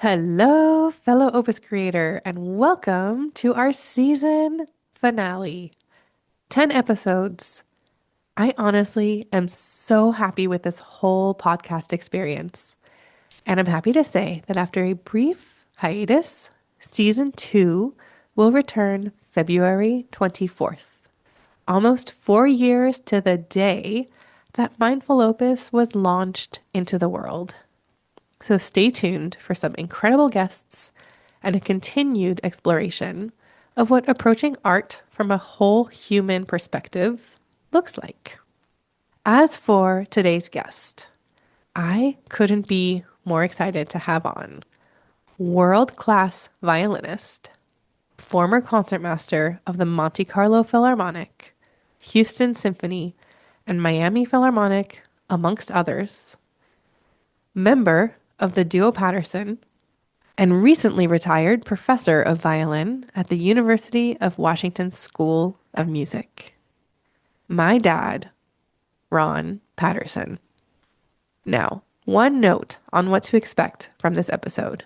Hello, fellow Opus creator, and welcome to our season finale. 10 episodes. I honestly am so happy with this whole podcast experience. And I'm happy to say that after a brief hiatus, season 2 will return February 24th. Almost 4 years to the day that Mindful Opus was launched into the world. So stay tuned for some incredible guests and a continued exploration of what approaching art from a whole human perspective looks like. As for today's guest, I couldn't be more excited to have on world-class violinist, former concertmaster of the Monte-Carlo Philharmonic, Houston Symphony, and Miami Philharmonic, amongst others, member of the Duo Patterson, and recently retired professor of violin at the University of Washington School of Music. My dad, Ron Patterson. Now, one note on what to expect from this episode.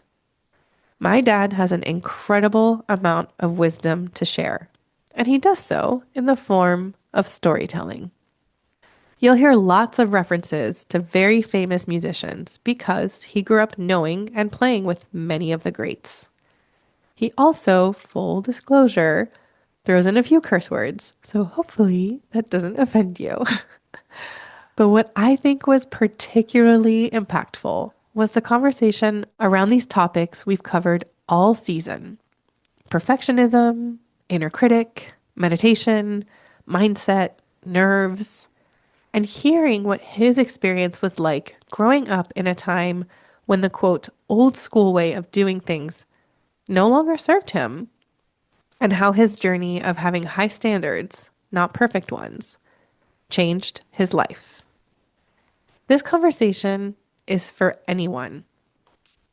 My dad has an incredible amount of wisdom to share, and he does so in the form of storytelling. You'll hear lots of references to very famous musicians because he grew up knowing and playing with many of the greats. He also, full disclosure, throws in a few curse words, so hopefully that doesn't offend you. But what I think was particularly impactful was the conversation around these topics we've covered all season: perfectionism, inner critic, meditation, mindset, nerves, and hearing what his experience was like growing up in a time when the quote, old school way of doing things no longer served him, and how his journey of having high standards, not perfect ones, changed his life. This conversation is for anyone,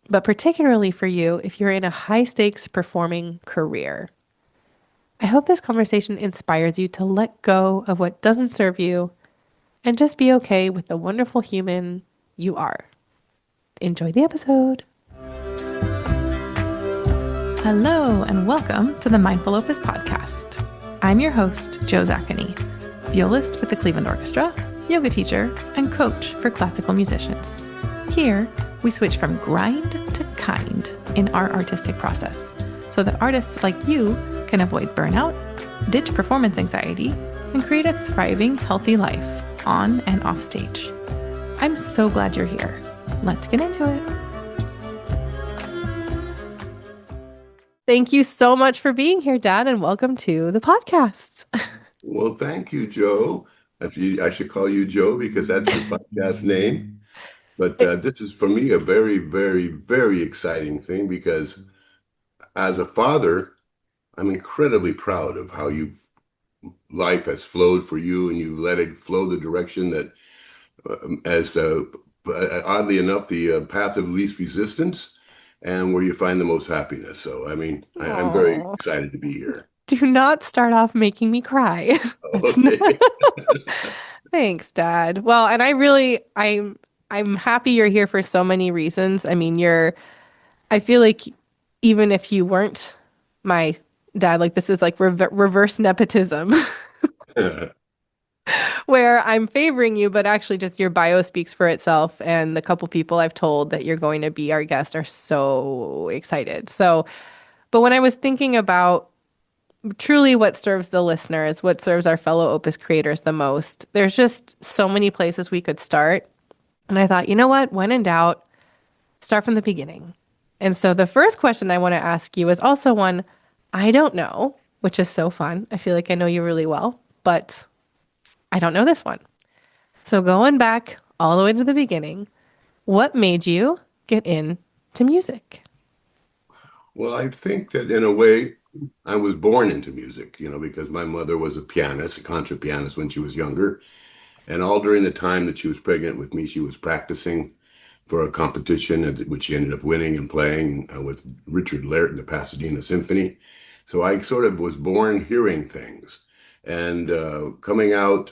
but particularly for you if you're in a high stakes performing career. I hope this conversation inspires you to let go of what doesn't serve you and just be okay with the wonderful human you are. Enjoy the episode. Hello, and welcome to the MindfulOpus Podcast. I'm your host, Jo Zakany, violist with the Cleveland Orchestra, yoga teacher, and coach for classical musicians. Here, we switch from grind to kind in our artistic process so that artists like you can avoid burnout, ditch performance anxiety, and create a thriving, healthy life on and off stage. I'm so glad you're here. Let's get into it. Thank you so much for being here, Dad, and welcome to the podcast. Well, thank you, Joe. I should call you Joe because that's your podcast name. But this is, for me, a very, very, very exciting thing because as a father, I'm incredibly proud of how life has flowed for you, and you let it flow the direction that, oddly enough, the path of least resistance and where you find the most happiness. So, I'm very Aw. excited to be here. Do not start off making me cry. That's not... Okay. Thanks, Dad. Well, and I'm happy you're here for so many reasons. I feel like even if you weren't my dad, like this is like reverse nepotism where I'm favoring you, but actually just your bio speaks for itself. And the couple people I've told that you're going to be our guest are so excited. So, but when I was thinking about truly what serves the listeners, what serves our fellow Opus creators the most, there's just so many places we could start. And I thought, you know what? When in doubt, start from the beginning. And so the first question I want to ask you is also one I don't know, which is so fun. I feel like I know you really well, but I don't know this one. So going back all the way to the beginning, what made you get into music? Well, I think that in a way, I was born into music, because my mother was a pianist, a concert pianist when she was younger. And all during the time that she was pregnant with me, she was practicing for a competition, which she ended up winning and playing with Richard Laird in the Pasadena Symphony. So I sort of was born hearing things. And coming out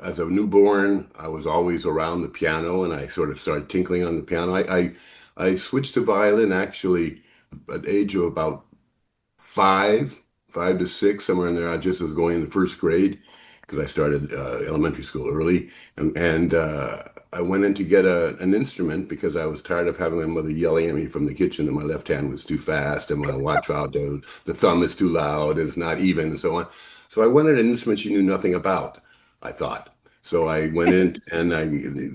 as a newborn, I was always around the piano, and I sort of started tinkling on the piano. I I switched to violin actually at the age of about five, 5 to 6, somewhere in there. I just was going in the first grade because I started elementary school early, and I went in to get an instrument because I was tired of having my mother yelling at me from the kitchen that my left hand was too fast and my watch out the thumb is too loud and it's not even and so on. So I wanted an instrument she knew nothing about, I thought. So I went in and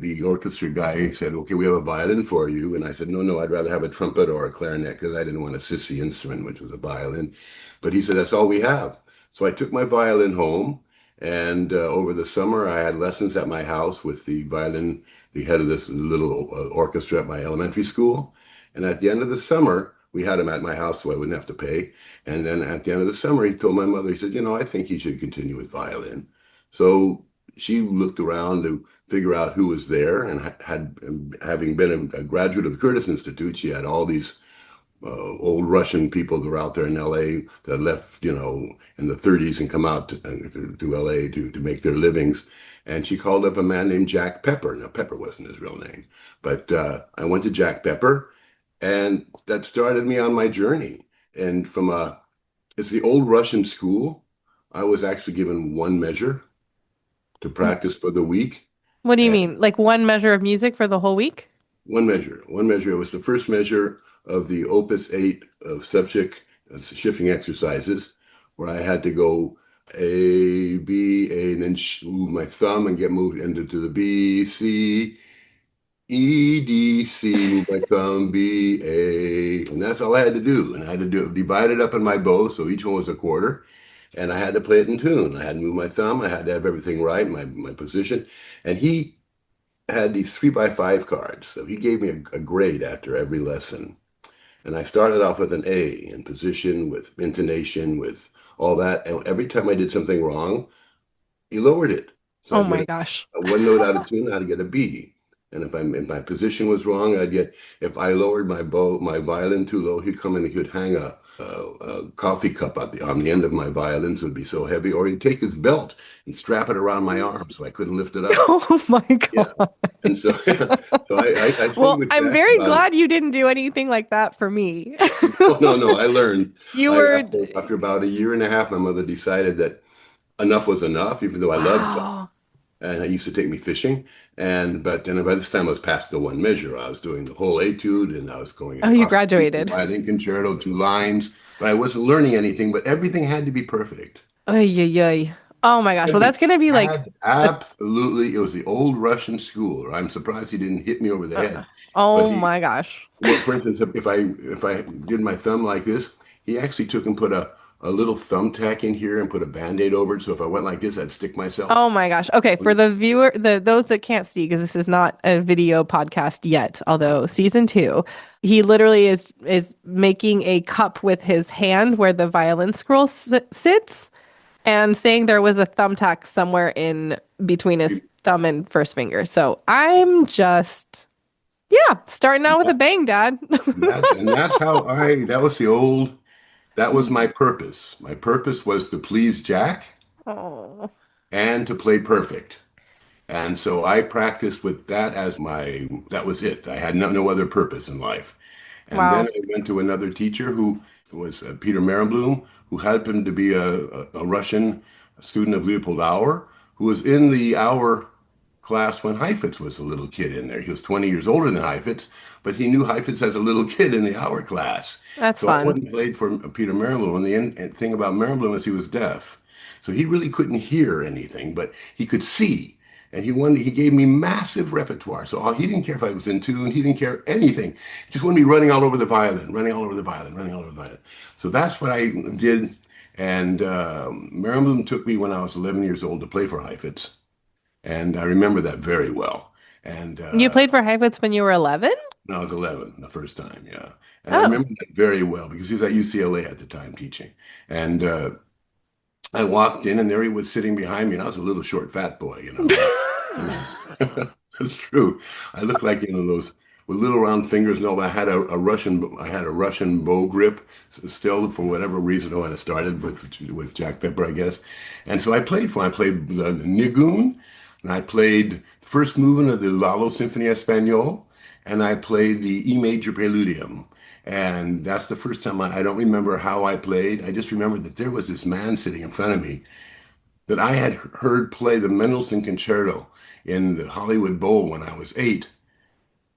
the orchestra guy said, "Okay, we have a violin for you." And I said, "No, no, I'd rather have a trumpet or a clarinet because I didn't want a sissy instrument, which was a violin." But he said, "That's all we have." So I took my violin home, and over the summer I had lessons at my house with the head of this little orchestra at my elementary school. And at the end of the summer, we had him at my house so I wouldn't have to pay. And then at the end of the summer, he told my mother, he said, "I think he should continue with violin." So she looked around to figure out who was there and having been a graduate of the Curtis Institute, she had all these old Russian people that were out there in LA that left, in the 30s and come out to LA to make their livings. And she called up a man named Jack Pepper. Now, Pepper wasn't his real name, but I went to Jack Pepper, and that started me on my journey. And it's the old Russian school. I was actually given one measure to practice for the week. What do you And mean? Like one measure of music for the whole week? one measure, one measure. It was the first measure of the Opus 8 of subject shifting exercises, where I had to go A, B, A, and then move my thumb and get moved into the B, C, E, D, C, move my thumb, B, A. And that's all I had to do. And I had to do it divided up in my bow, so each one was a quarter. And I had to play it in tune. I had to move my thumb. I had to have everything right, my position. And he had these 3x5 cards. So he gave me a grade after every lesson. And I started off with an A in position, with intonation, with all that. And every time I did something wrong, he lowered it. So Oh I'd get my gosh. a one note out of tune, I'd get a B. And if my position was wrong, if I lowered my violin too low, he'd come in and he'd hang a coffee cup on the end of my violin, so it'd be so heavy, or he'd take his belt and strap it around my arm so I couldn't lift it up. Oh my Yeah. God. And so, so I played Well, with I'm Jack very about, glad you didn't do anything like that for me. no, no, no, I learned. You were, After about a year and a half, my mother decided that enough was enough, even though I loved it. wow. And he used to take me fishing. But then by this time I was past the one measure. I was doing the whole etude and I was going Oh, you across the graduated. violin concerto, 2 lines, but I wasn't learning anything, but everything had to be perfect. Ay, ay, ay. Oh my gosh. Well, that's Everything gonna be like had a absolutely, it was the old Russian school. I'm surprised he didn't hit me over the uh, head. But oh he, my gosh. well, for instance, if I did my thumb like this, he actually took and put a little thumbtack in here and put a band-aid over it. So if I went like this, I'd stick myself. Oh my gosh. Okay, for the viewer, those that can't see, because this is not a video podcast yet, although season two, he literally is making a cup with his hand where the violin scroll sits, and saying there was a thumbtack somewhere in between his thumb and first finger. So I'm just, yeah, starting out with a bang, Dad. That's how that was my purpose. My purpose was to please Jack Oh, and to play perfect. And so I practiced with that that was it. I had no other purpose in life. And then wow. I went to another teacher who was Peter Merenblum, who happened to be a Russian student of Leopold Auer, who was in the Auer class when Heifetz was a little kid in there. He was 20 years older than Heifetz, but he knew Heifetz as a little kid in the Auer class. That's So I fun. went and played for Peter Merenblum. And the thing about Merenblum is he was deaf. So he really couldn't hear anything, but he could see. And he gave me massive repertoire. So he didn't care if I was in tune. He didn't care anything. He just wanted me running all over the violin, running all over the violin, running all over the violin. So that's what I did. And Merenblum took me when I was 11 years old to play for Heifetz. And I remember that very well. And You played for Heifetz when you were 11? when I was 11, the first time, yeah. And I Oh, remember that very well because he was at UCLA at the time teaching. And I walked in and there he was sitting behind me, and I was a little short, fat boy. That's true. I looked like, those with little round fingers and all that. I had a Russian bow grip still for whatever reason when I started with Jack Pepper, I guess. And so I played the Nigun, and I played first movement of the Lalo Symphony Espanol, and I played the E major Preludium. And that's the first time I don't remember how I played. I just remember that there was this man sitting in front of me that I had heard play the Mendelssohn Concerto in the Hollywood Bowl when I was 8.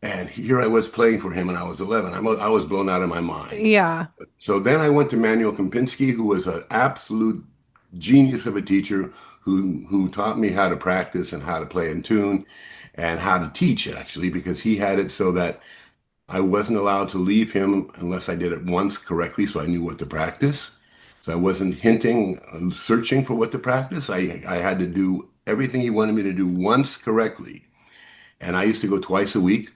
And here I was playing for him and I was 11. I was blown out of my mind. Yeah. So then I went to Manuel Kempinski, who was an absolute genius of a teacher who taught me how to practice and how to play in tune and how to teach actually, because he had it so that I wasn't allowed to leave him unless I did it once correctly, so I knew what to practice. So I wasn't hinting, searching for what to practice. I had to do everything he wanted me to do once correctly. And I used to go twice a week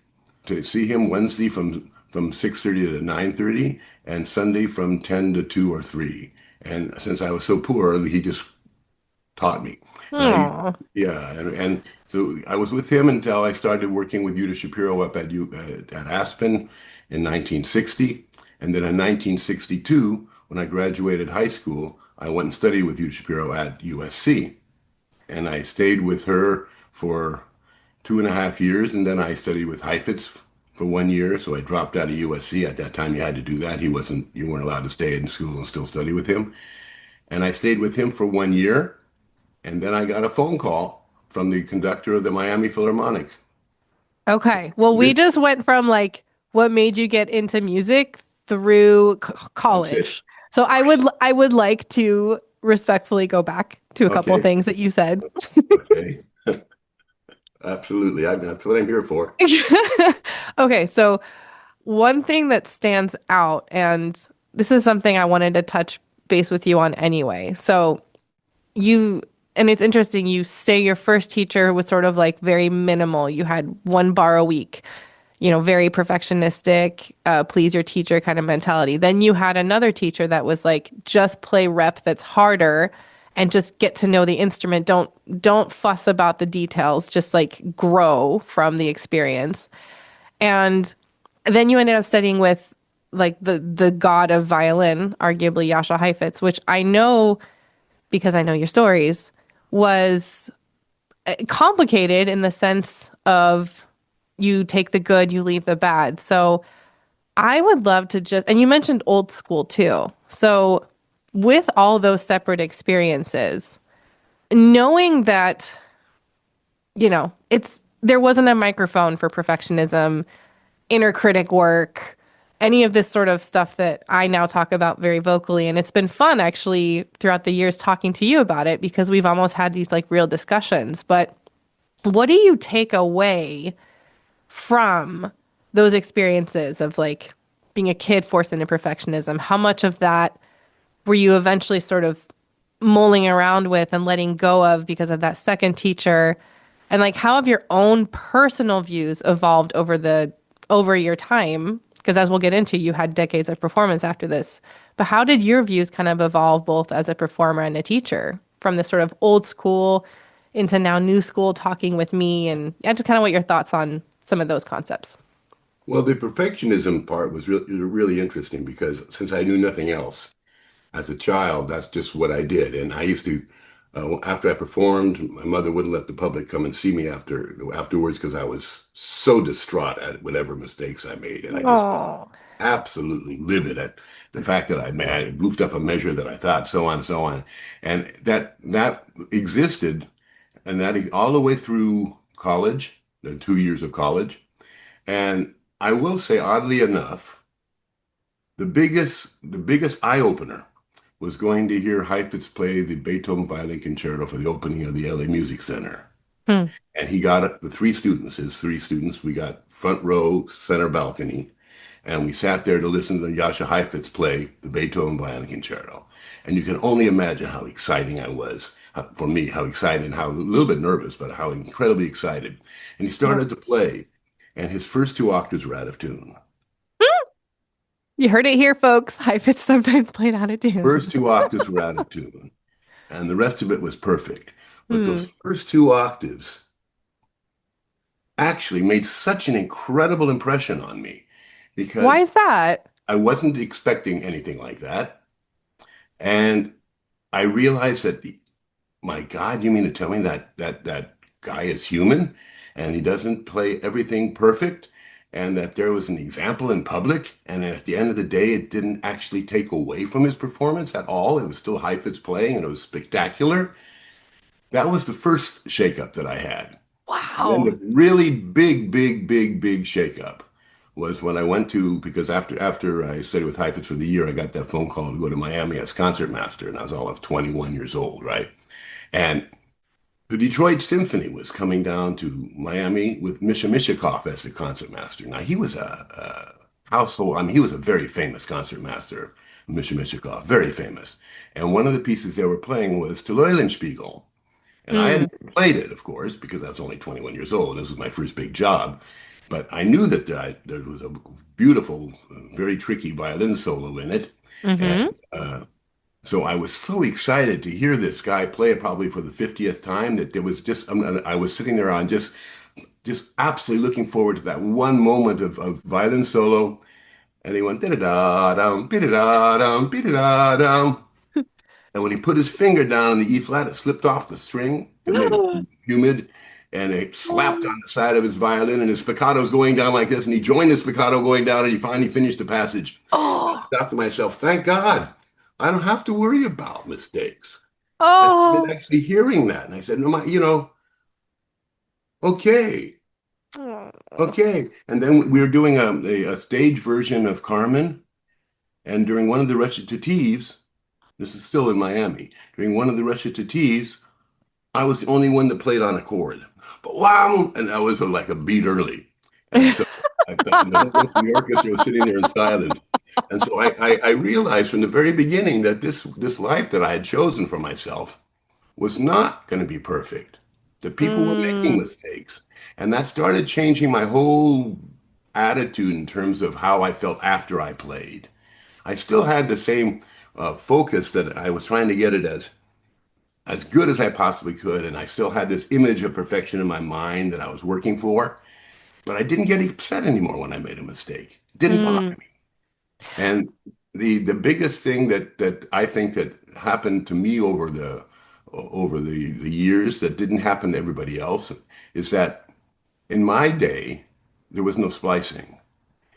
to see him Wednesday from 6:30 to 9:30 and Sunday from 10 to 2 or 3. And since I was so poor, he just taught me. And Oh, yeah, and so I was with him until I started working with Yuta Shapiro up at Aspen in 1960. And then in 1962, when I graduated high school, I went and studied with Yuta Shapiro at USC. And I stayed with her for 2.5 years, and then I studied with Heifetz for 1 year. So I dropped out of USC. At that time, you had to do that. You weren't allowed to stay in school and still study with him. And I stayed with him for 1 year, and then I got a phone call from the conductor of the Miami Philharmonic. okay. Well, we That's just went from like what made you get into music through it. college. So I would like to respectfully go back to a couple of Okay. things that you said. Okay. Absolutely. That's what I'm here for. Okay, so one thing that stands out, and this is something I wanted to touch base with you on anyway. So you, and it's interesting, you say your first teacher was sort of like very minimal. You had one bar a week, very perfectionistic, please your teacher kind of mentality. Then you had another teacher that was like, just play rep that's harder and just get to know the instrument. Don't fuss about the details, just like grow from the experience. And then you ended up studying with like the god of violin, arguably Yasha Heifetz, which I know because I know your stories, was complicated in the sense of you take the good, you leave the bad. So I would love to just, and you mentioned old school too. So with all those separate experiences, knowing that, there wasn't a microphone for perfectionism, inner critic work, any of this sort of stuff that I now talk about very vocally. And it's been fun actually throughout the years talking to you about it because we've almost had these like real discussions. But what do you take away from those experiences of like being a kid forced into perfectionism? How much of that were you eventually sort of mulling around with and letting go of because of that second teacher? And like how have your own personal views evolved over your time? Because as we'll get into, you had decades of performance after this. But how did your views kind of evolve both as a performer and a teacher from this sort of old school into now new school talking with me? And yeah, just kind of what your thoughts on some of those concepts. Well, the perfectionism part was really interesting because since I knew nothing else as a child, that's just what I did. And I used to, after I performed, my mother wouldn't let the public come and see me afterwards because I was so distraught at whatever mistakes I made, and I just Oh, absolutely livid at the fact that I goofed up a measure that I thought, so on, so on, and that existed, and that all the way through college, the 2 years of college, and I will say, oddly enough, the biggest eye opener was going to hear Heifetz play the Beethoven Violin Concerto for the opening of the LA Music Center. hmm. And he got it, his 3 students, we got front row, center balcony, and we sat there to listen to Yasha Heifetz play the Beethoven Violin Concerto. And you can only imagine how exciting I was, for me, how excited, and how a little bit nervous, but how incredibly excited. And he Yeah. started to play, and his first 2 octaves were out of tune. You heard it here, folks. Heifetz sometimes played out of First tune. 2 octaves were out of tune, and the rest of it was perfect. But those Hmm. first 2 octaves actually made such an incredible impression on me Why because is that? I wasn't expecting anything like that. And I realized that, my God, you mean to tell me that that guy is human and he doesn't play everything perfect? and that there was an example in public. And at the end of the day, it didn't actually take away from his performance at all. It was still Heifetz playing, and it was spectacular. That was the first shakeup that I had. And then Wow. the really big shakeup was when I went to, because after I studied with Heifetz for the year, I got that phone call to go to Miami as concertmaster, and I was all of 21 years old, right? And the Detroit Symphony was coming down to Miami with Misha Mishakov as the concertmaster. Now, he was a household, I mean, he was a very famous concertmaster, Misha Mishakov, very famous. And one of the pieces they were playing was to Eulenspiegel. And I Mm, hadn't played it, of course, because I was only 21 years old. This was my first big job. But I knew that there was a beautiful, very tricky violin solo in it. And mm-hmm. so I was so excited to hear this guy play it probably for the 50th time that there was just, I was sitting there on just absolutely looking forward to that one moment of violin solo. And he went, da-da-da-dum, da-da-da-dum, da-da-da-dum. And when he put his finger down on the E flat, it slipped off the string. It made it humid, and it slapped on the side of his violin, and his spiccato's going down like this. And he joined the spiccato going down, and he finally finished the passage. I Oh, thought to myself, thank God, I don't have to worry about mistakes. I started oh. actually hearing that, and I said, no, okay, okay. And then we were doing a stage version of Carmen, and during one of the recitatives, this is still in Miami, during one of the recitatives, I was the only one that played on a chord. But wow, and I was like a beat early. And so I thought, and the whole rest of the orchestra was sitting there in silence. And so I realized from the very beginning that this life that I had chosen for myself was not going to be perfect. That people were making Mm, mistakes. And that started changing my whole attitude in terms of how I felt after I played. I still had the same focus that I was trying to get it as good as I possibly could. And I still had this image of perfection in my mind that I was working for. But I didn't get upset anymore when I made a mistake. It didn't bother mm. me. And the biggest thing that I think that happened to me over the years that didn't happen to everybody else is that in my day there was no splicing.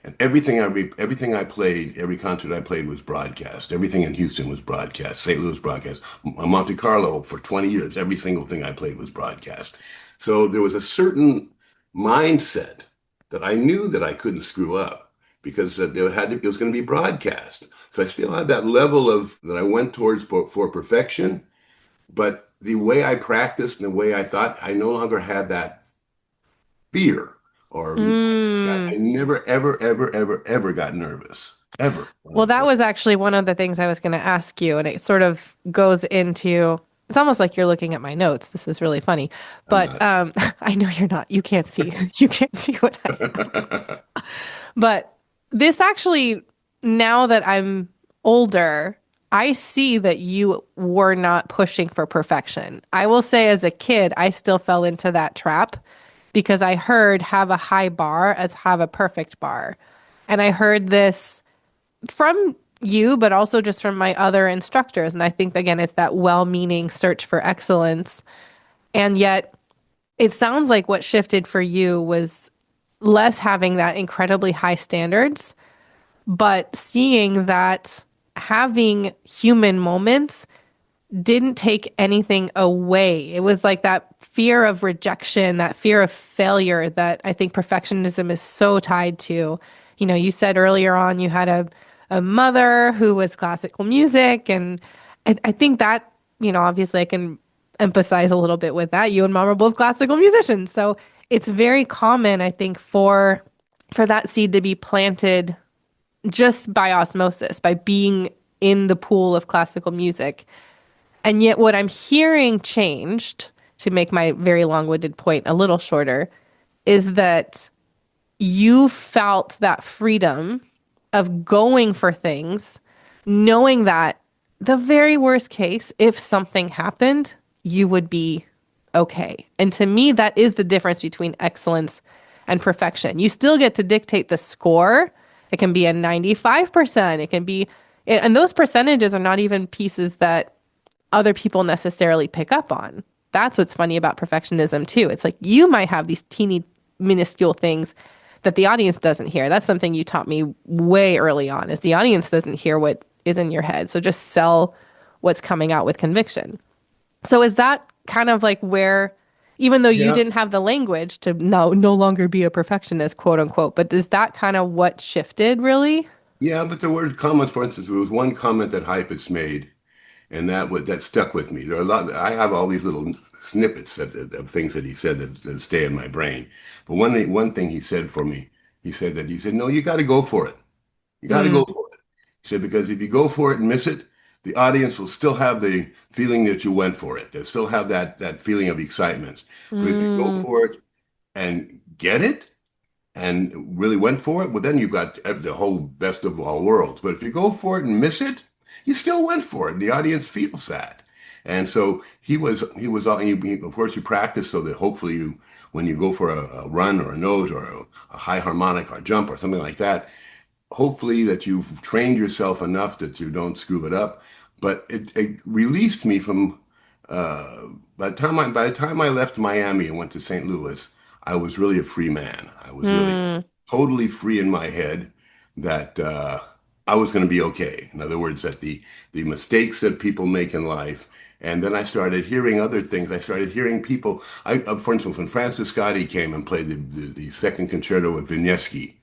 And everything I played, every concert I played was broadcast. Everything in Houston was broadcast. St. Louis broadcast. Monte-Carlo for 20 years, every single thing I played was broadcast. So there was a certain mindset that I knew that I couldn't screw up because it was going to be broadcast. So I still had that level of that I went towards for perfection, but the way I practiced and the way I thought, I no longer had that fear or Mm. I never, ever got nervous. Ever. Well, that was actually one of the things I was going to ask you, and it sort of goes into it's almost like you're looking at my notes. This is really funny. I'm But not. I know you're not. You can't see. You can't see what I But this actually, now that I'm older, I see that you were not pushing for perfection. I will say, as a kid, I still fell into that trap because I heard have a high bar as have a perfect bar. And I heard this from you, but also just from my other instructors. And I think, again, it's that well meaning search for excellence. And yet, it sounds like what shifted for you was less having that incredibly high standards, but seeing that having human moments didn't take anything away. It was like that fear of rejection, that fear of failure that I think perfectionism is so tied to. You know, you said earlier on you had a mother who was classical music. And I think that, obviously I can empathize a little bit with that. You and mom are both classical musicians. So it's very common, I think, for that seed to be planted just by osmosis, by being in the pool of classical music. And yet, what I'm hearing changed, to make my very long winded point a little shorter, is that you felt that freedom of going for things, knowing that the very worst case, if something happened, you would be okay. And to me, that is the difference between excellence and perfection. You still get to dictate the score. It can be a 95%. It can be, and those percentages are not even pieces that other people necessarily pick up on. That's what's funny about perfectionism too. It's like you might have these teeny minuscule things that the audience doesn't hear. That's something you taught me way early on is the audience doesn't hear what is in your head. So just sell what's coming out with conviction. So is that kind of like where, even though you Yeah. didn't have the language to no longer be a perfectionist, quote unquote, but is that kind of what shifted really? Yeah, but there were comments, for instance, there was one comment that Heifetz made, and that stuck with me. There are a lot. I have all these little snippets of things that he said that stay in my brain. But one thing he said for me, he said, no, you got to go for it. You got to Mm, go for it. He said, because if you go for it and miss it, the audience will still have the feeling that you went for it. They'll still have that feeling of excitement. But if you go mm, for it and get it and really went for it, well, then you've got the whole best of all worlds. But if you go for it and miss it, you still went for it. And the audience feels that. And so of course, you practice so that hopefully when you go for a run or a nose or a high harmonic or a jump or something like that, hopefully that you've trained yourself enough that you don't screw it up. But it released me from by the time I left Miami and went to St. Louis, I was really a free man. I was really mm. totally free in my head that I was going to be okay. In other words, that the mistakes that people make in life. And then I started hearing other things. I started hearing people. For instance, when Francis Scotti came and played the second concerto with Vinyeschi,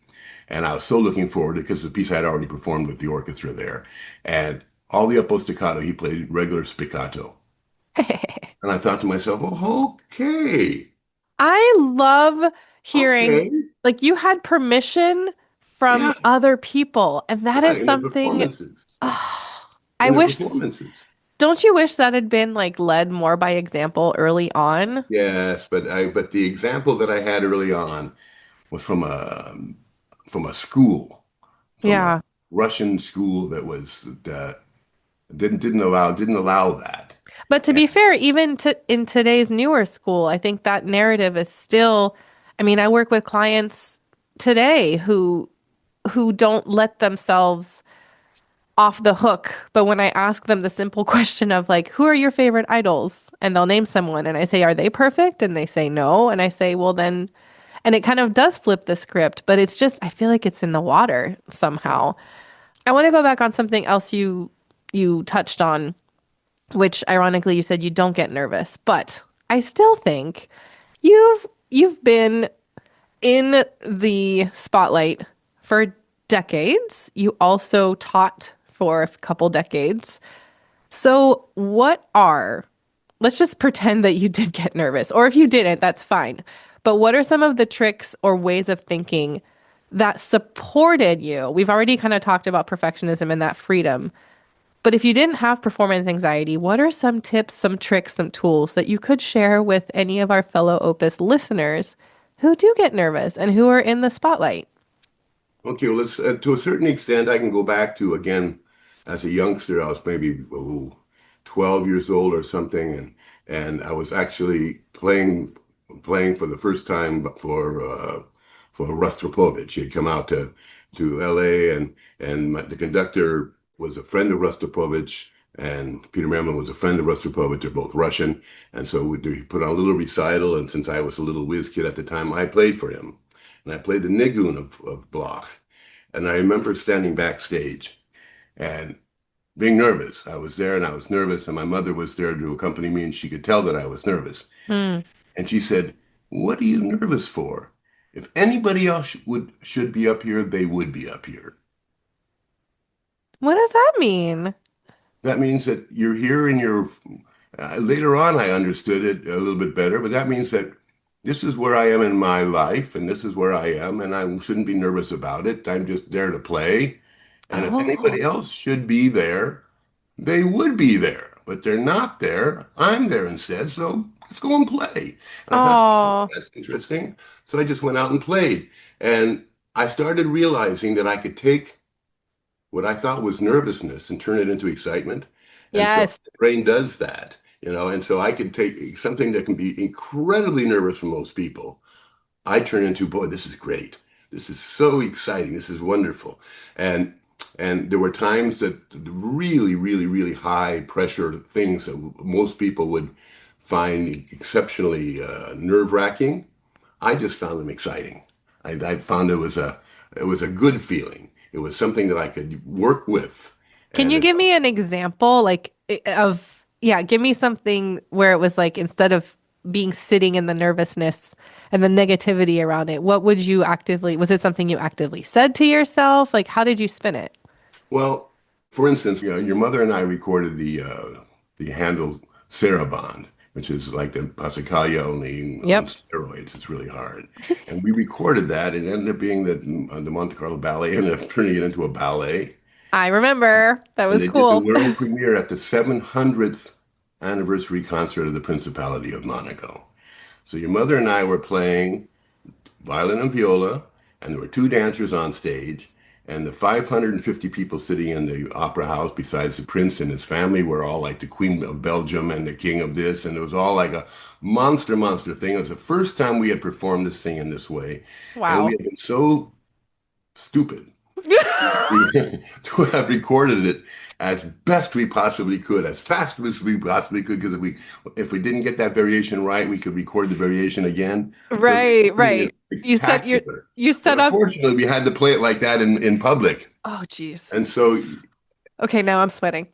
and I was so looking forward to it because the piece I had already performed with the orchestra there. And all the up staccato, he played regular spiccato. And I thought to myself, oh, okay, I love hearing okay, like you had permission from yeah, other people, and that yeah, is something. I in their wish, performances. don't you wish that had been like led more by example early on? Yes, but the example that I had early on was from a school, from a Yeah. Russian school that was didn't allow that. But to And be fair, even to in today's newer school, I think that narrative is still, I mean, I work with clients today who don't let themselves off the hook. But when I ask them the simple question of like, who are your favorite idols? And they'll name someone and I say, are they perfect? And they say no. And I say, well then, and it kind of does flip the script, but it's just, I feel like it's in the water somehow. I want to go back on something else you touched on, which ironically you said you don't get nervous, but I still think you've been in the spotlight for decades. You also taught for a couple decades. So, let's just pretend that you did get nervous, or if you didn't, that's fine. But what are some of the tricks or ways of thinking that supported you? We've already kind of talked about perfectionism and that freedom. But if you didn't have performance anxiety, what are some tips, some tricks, some tools that you could share with any of our fellow Opus listeners who do get nervous and who are in the spotlight? okay, well, let's to a certain extent, I can go back to again as a youngster. I was maybe 12 years old or something, and I was actually playing for the first time for Rostropovich. He had come out to L.A. and the conductor was a friend of Rostropovich, and Peter Merriman was a friend of Rostropovich. They're both Russian, and so we put on a little recital. And since I was a little whiz kid at the time, I played for him, and I played the Nigun of Bloch. And I remember standing backstage and being nervous. I was there and I was nervous, and my mother was there to accompany me, and she could tell that I was nervous. Hmm. And she said, "What are you nervous for? If anybody else should be up here, they would be up here. What does that mean? That means that you're here and you're." Later on, I understood it a little bit better, but that means that this is where I am in my life, and this is where I am, and I shouldn't be nervous about it. I'm just there to play. And if Oh, anybody else should be there, they would be there, but they're not there. I'm there instead, so let's go and play. And I thought, oh, oh, that's interesting. So I just went out and played. And I started realizing that I could take what I thought was nervousness and turn it into excitement. And so yes. the brain does that, and so I could take something that can be incredibly nervous for most people. I turn into, boy, this is great. This is so exciting. This is wonderful. And and there were times that really, really, really high pressure things that most people would find exceptionally nerve-wracking. I just found them exciting. I found it was a good feeling. It was something that I could work with. Can And you it, give me an example, like of, yeah, give me something where it was like instead of being sitting in the nervousness and the negativity around it, what would you actively, was it something you actively said to yourself? Like, how did you spin it? well, for instance, your mother and I recorded the Handel Sarabande, which is like the Passacaglia only on Yep. steroids. It's really hard. And we recorded that. It ended up being the Monte Carlo Ballet ended up turning it into a ballet. I remember. That And was they did the cool. world premiere at the 700th anniversary concert of the Principality of Monaco. So your mother and I were playing violin and viola, and there were two dancers on stage, and the 550 people sitting in the opera house besides the prince and his family were all like the Queen of Belgium and the King of this, and it was all like a monster thing. It was the first time we had performed this thing in this way, and we Wow. had been so stupid to have recorded it as best we possibly could, as fast as we possibly could, because if we didn't get that variation right, we could record the variation again. So the Right, recording is right. spectacular. You But set up. unfortunately, we had to play it like that in public. Oh, geez. And so, Okay, now I'm sweating.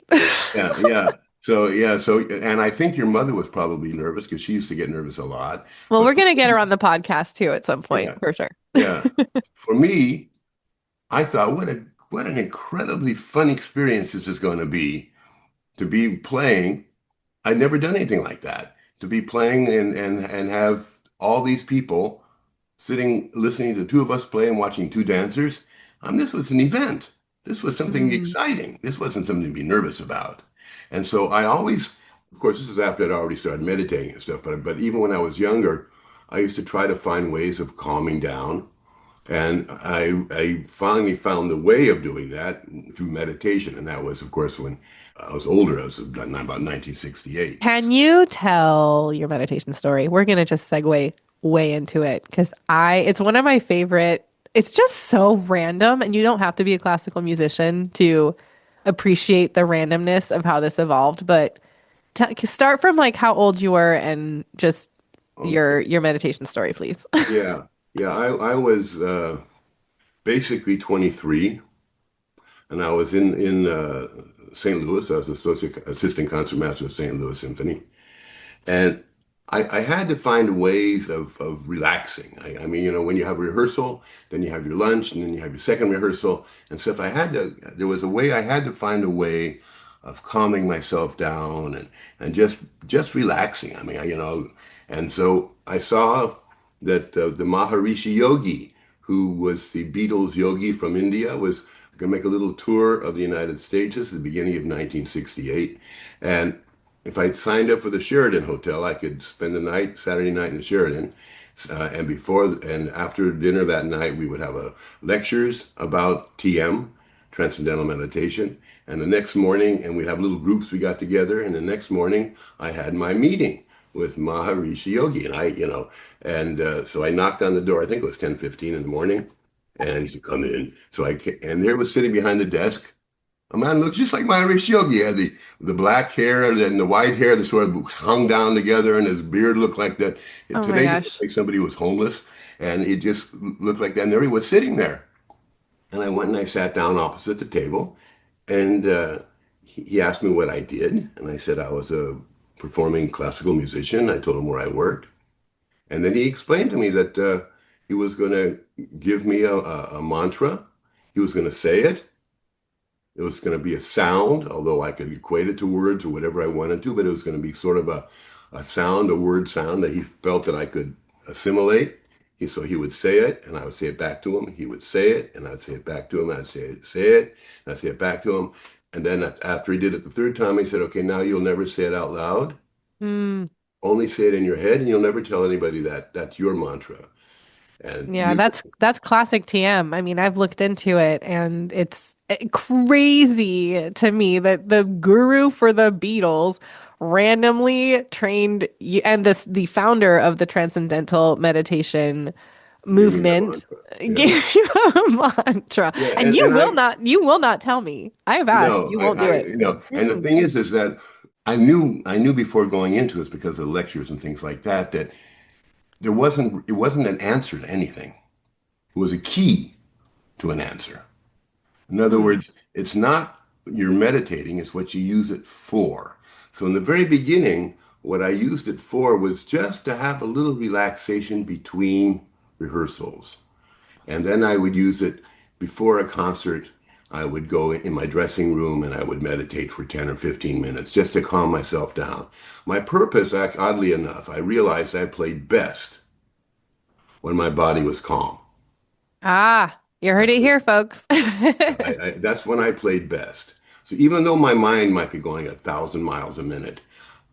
yeah. So, and I think your mother was probably nervous because she used to get nervous a lot. Well, But we're for gonna get her me, on the podcast too at some point, yeah, for sure. yeah. For me, I thought, what an incredibly fun experience this is going to be playing. I'd never done anything like that. To be playing and have all these people sitting listening to the two of us play and watching two dancers. This was an event. This was something Mm. exciting. This wasn't something to be nervous about. And so I always, of course, this is after I'd already started meditating and stuff, but even when I was younger, I used to try to find ways of calming down. And I finally found the way of doing that through meditation. And that was, of course, when I was older. I was about 1968. Can you tell your meditation story? We're gonna just segue way into it because it's one of my favorite. It's just so random, and you don't have to be a classical musician to appreciate the randomness of how this evolved. But start from like how old you were and just Okay. your meditation story, please. Yeah. Yeah. I was basically 23, and I was in St. Louis. I was assistant concertmaster of St. Louis Symphony. And I had to find ways of relaxing. I mean, when you have rehearsal, then you have your lunch, and then you have your second rehearsal and stuff. There was a way, I had to find a way of calming myself down and just relaxing. I mean, and so I saw that the Maharishi Yogi, who was the Beatles yogi from India, was going to make a little tour of the United States. This is the beginning of 1968. And if I'd signed up for the Sheridan Hotel, I could spend the night, Saturday night in the Sheridan. And before and after dinner that night, we would have lectures about TM, Transcendental Meditation. And the next morning, and we'd have little groups we got together. And the next morning, I had my meeting with Maharishi Yogi. So I knocked on the door. I think it was 10:15 in the morning. And he said, come in. And there was sitting behind the desk a man looked just like Maharishi Yogi. He had the black hair and the white hair that sort of hung down together, and his beard looked like that. Oh my Today, he looked gosh. like somebody who was homeless, and it just looked like that. And there he was sitting there. And I went and I sat down opposite the table, and he asked me what I did. And I said I was a performing classical musician. I told him where I worked. And then he explained to me that he was going to give me a mantra. He was going to say it. It was going to be a sound, although I could equate it to words or whatever I wanted to, but it was going to be sort of a sound, a word sound that he felt that I could assimilate. So he would say it, and I would say it back to him. He would say it, and I'd say it back to him. I'd say it, and I'd say it back to him. And then after he did it the third time, he said, okay, now you'll never say it out loud. Hmm. Only say it in your head, and you'll never tell anybody that that's your mantra. And Yeah, you, that's classic TM. I mean, I've looked into it and it's crazy to me that the guru for the Beatles randomly trained you and the founder of the transcendental meditation give me that movement mantra. Yeah. gave you a mantra. Yeah. And you will not tell me. I have asked, No, you won't do it. and the Mm. thing is that I knew before going into this because of the lectures and things like that, that it wasn't an answer to anything. was a key to an answer. In other Hmm. words, it's not you're meditating, it's what you use it for. So in the very beginning, what I used it for was just to have a little relaxation between rehearsals. And then I would use it before a concert. I would go in my dressing room and I would meditate for 10 or 15 minutes just to calm myself down. My purpose, oddly enough, I realized I played best when my body was calm. Ah, you heard it here, folks. That's when I played best. So even though my mind might be going 1,000 miles a minute,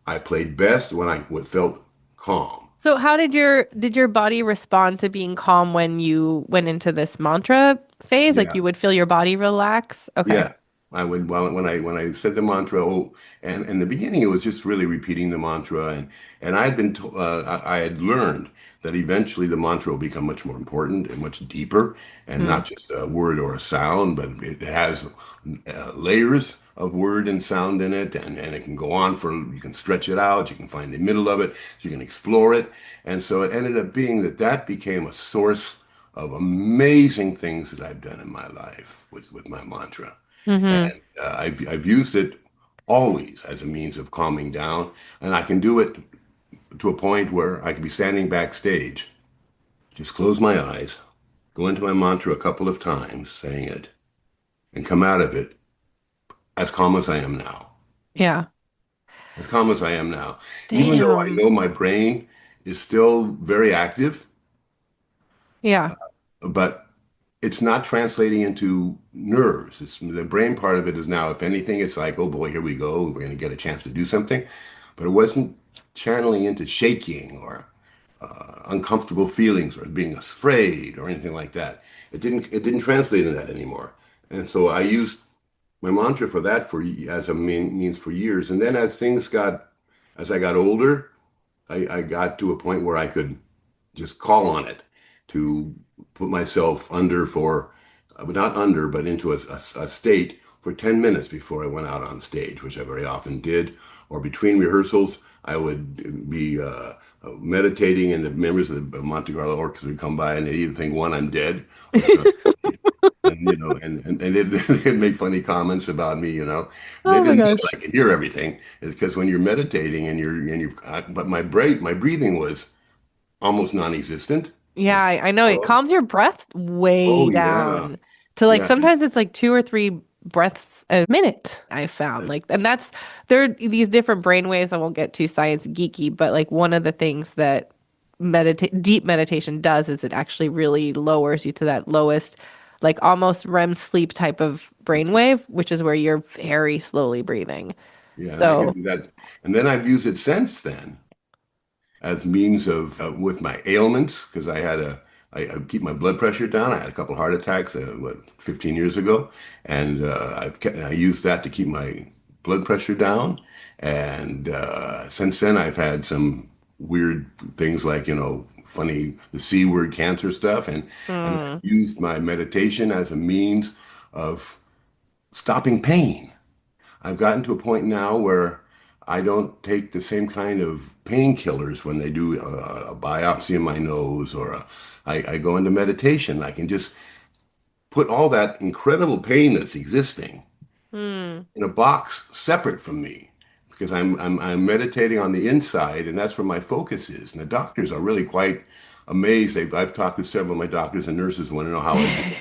I played best when I felt calm. So how did your body respond to being calm when you went into this mantra phase? Like Yeah. you would feel your body relax? Okay. Yeah, I would. Well, when I said the mantra, and in the beginning, it was just really repeating the mantra, and I had been I had learned that eventually the mantra will become much more important and much deeper, and Hmm. not just a word or a sound, but it has layers of word and sound in it, and it can go on for. You can stretch it out, you can find the middle of it, you can explore it, and so it ended up being that became a source of amazing things that I've done in my life with my mantra. And Hmm. I've used it always as a means of calming down. And I can do it to a point where I can be standing backstage, just close my eyes, go into my mantra a couple of times, saying it, and come out of it as calm as I am now. Yeah. As calm as I am now. Even though I Damn. know my brain is still very active, Yeah. but it's not translating into nerves. It's the brain part of it is now, if anything, it's like, oh boy, here we go. We're going to get a chance to do something. But it wasn't channeling into shaking or uncomfortable feelings or being afraid or anything like that. It didn't translate into that anymore. And so I used my mantra for that for as a means for years. And then as I got older, I got to a point where I could just call on it to put myself under for, not under, but into a state for 10 minutes before I went out on stage, which I very often did. Or between rehearsals, I would be meditating, and the members of the Monte-Carlo Orchestra would come by, and they'd either think, one, I'm dead, or and they'd make funny comments about me, They Oh my didn't know gosh. that I could hear everything. It's because when you're meditating but my breathing was almost non-existent. It Yeah, was I know it shallow. calms your breath way Oh yeah, down to like yeah, sometimes it's like two or three breaths a minute, I found. Like, and that's there are these different brain waves. I won't get too science geeky, but like one of the things that deep meditation does is it actually really lowers you to that lowest, like almost REM sleep type of brainwave, which is where you're very slowly breathing. yeah. And I could So, do that, and then I've used it since then as means of with my ailments because I keep my blood pressure down. I had a couple heart attacks 15 years ago, and I used that to keep my blood pressure down. And since then, I've had some weird things like funny the C word cancer stuff, and I've mm, used my meditation as a means of stopping pain. I've gotten to a point now where I don't take the same kind of painkillers when they do a biopsy in my nose I go into meditation. I can just put all that incredible pain that's existing mm, in a box separate from me because I'm meditating on the inside and that's where my focus is. And the doctors are really quite amazed. I've talked to several of my doctors and nurses who want to know how I do it.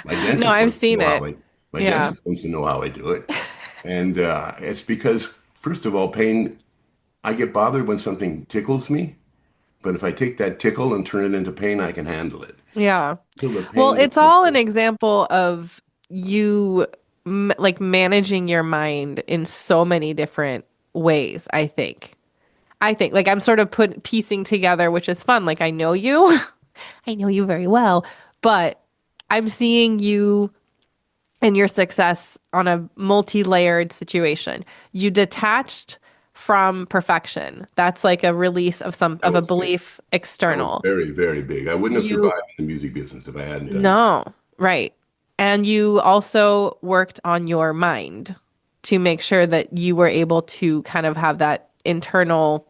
My no, dentist I've wants to seen know it. my Yeah. dentist wants to know how I do it. And it's because, first of all, pain, I get bothered when something tickles me, but if I take that tickle and turn it into pain, I can handle it. Yeah. Feel the Well, pain it's all an example of you like managing your mind in so many different ways, I think. I think like I'm sort of piecing together, which is fun. Like I know you. I know you very well, but I'm seeing you and your success on a multi-layered situation. You detached from perfection. That's like a release of some that of a was big. belief That was external. very, very big. I wouldn't have You survived in the music business if I hadn't done that. No, right. And you also worked on your mind to make sure that you were able to kind of have that internal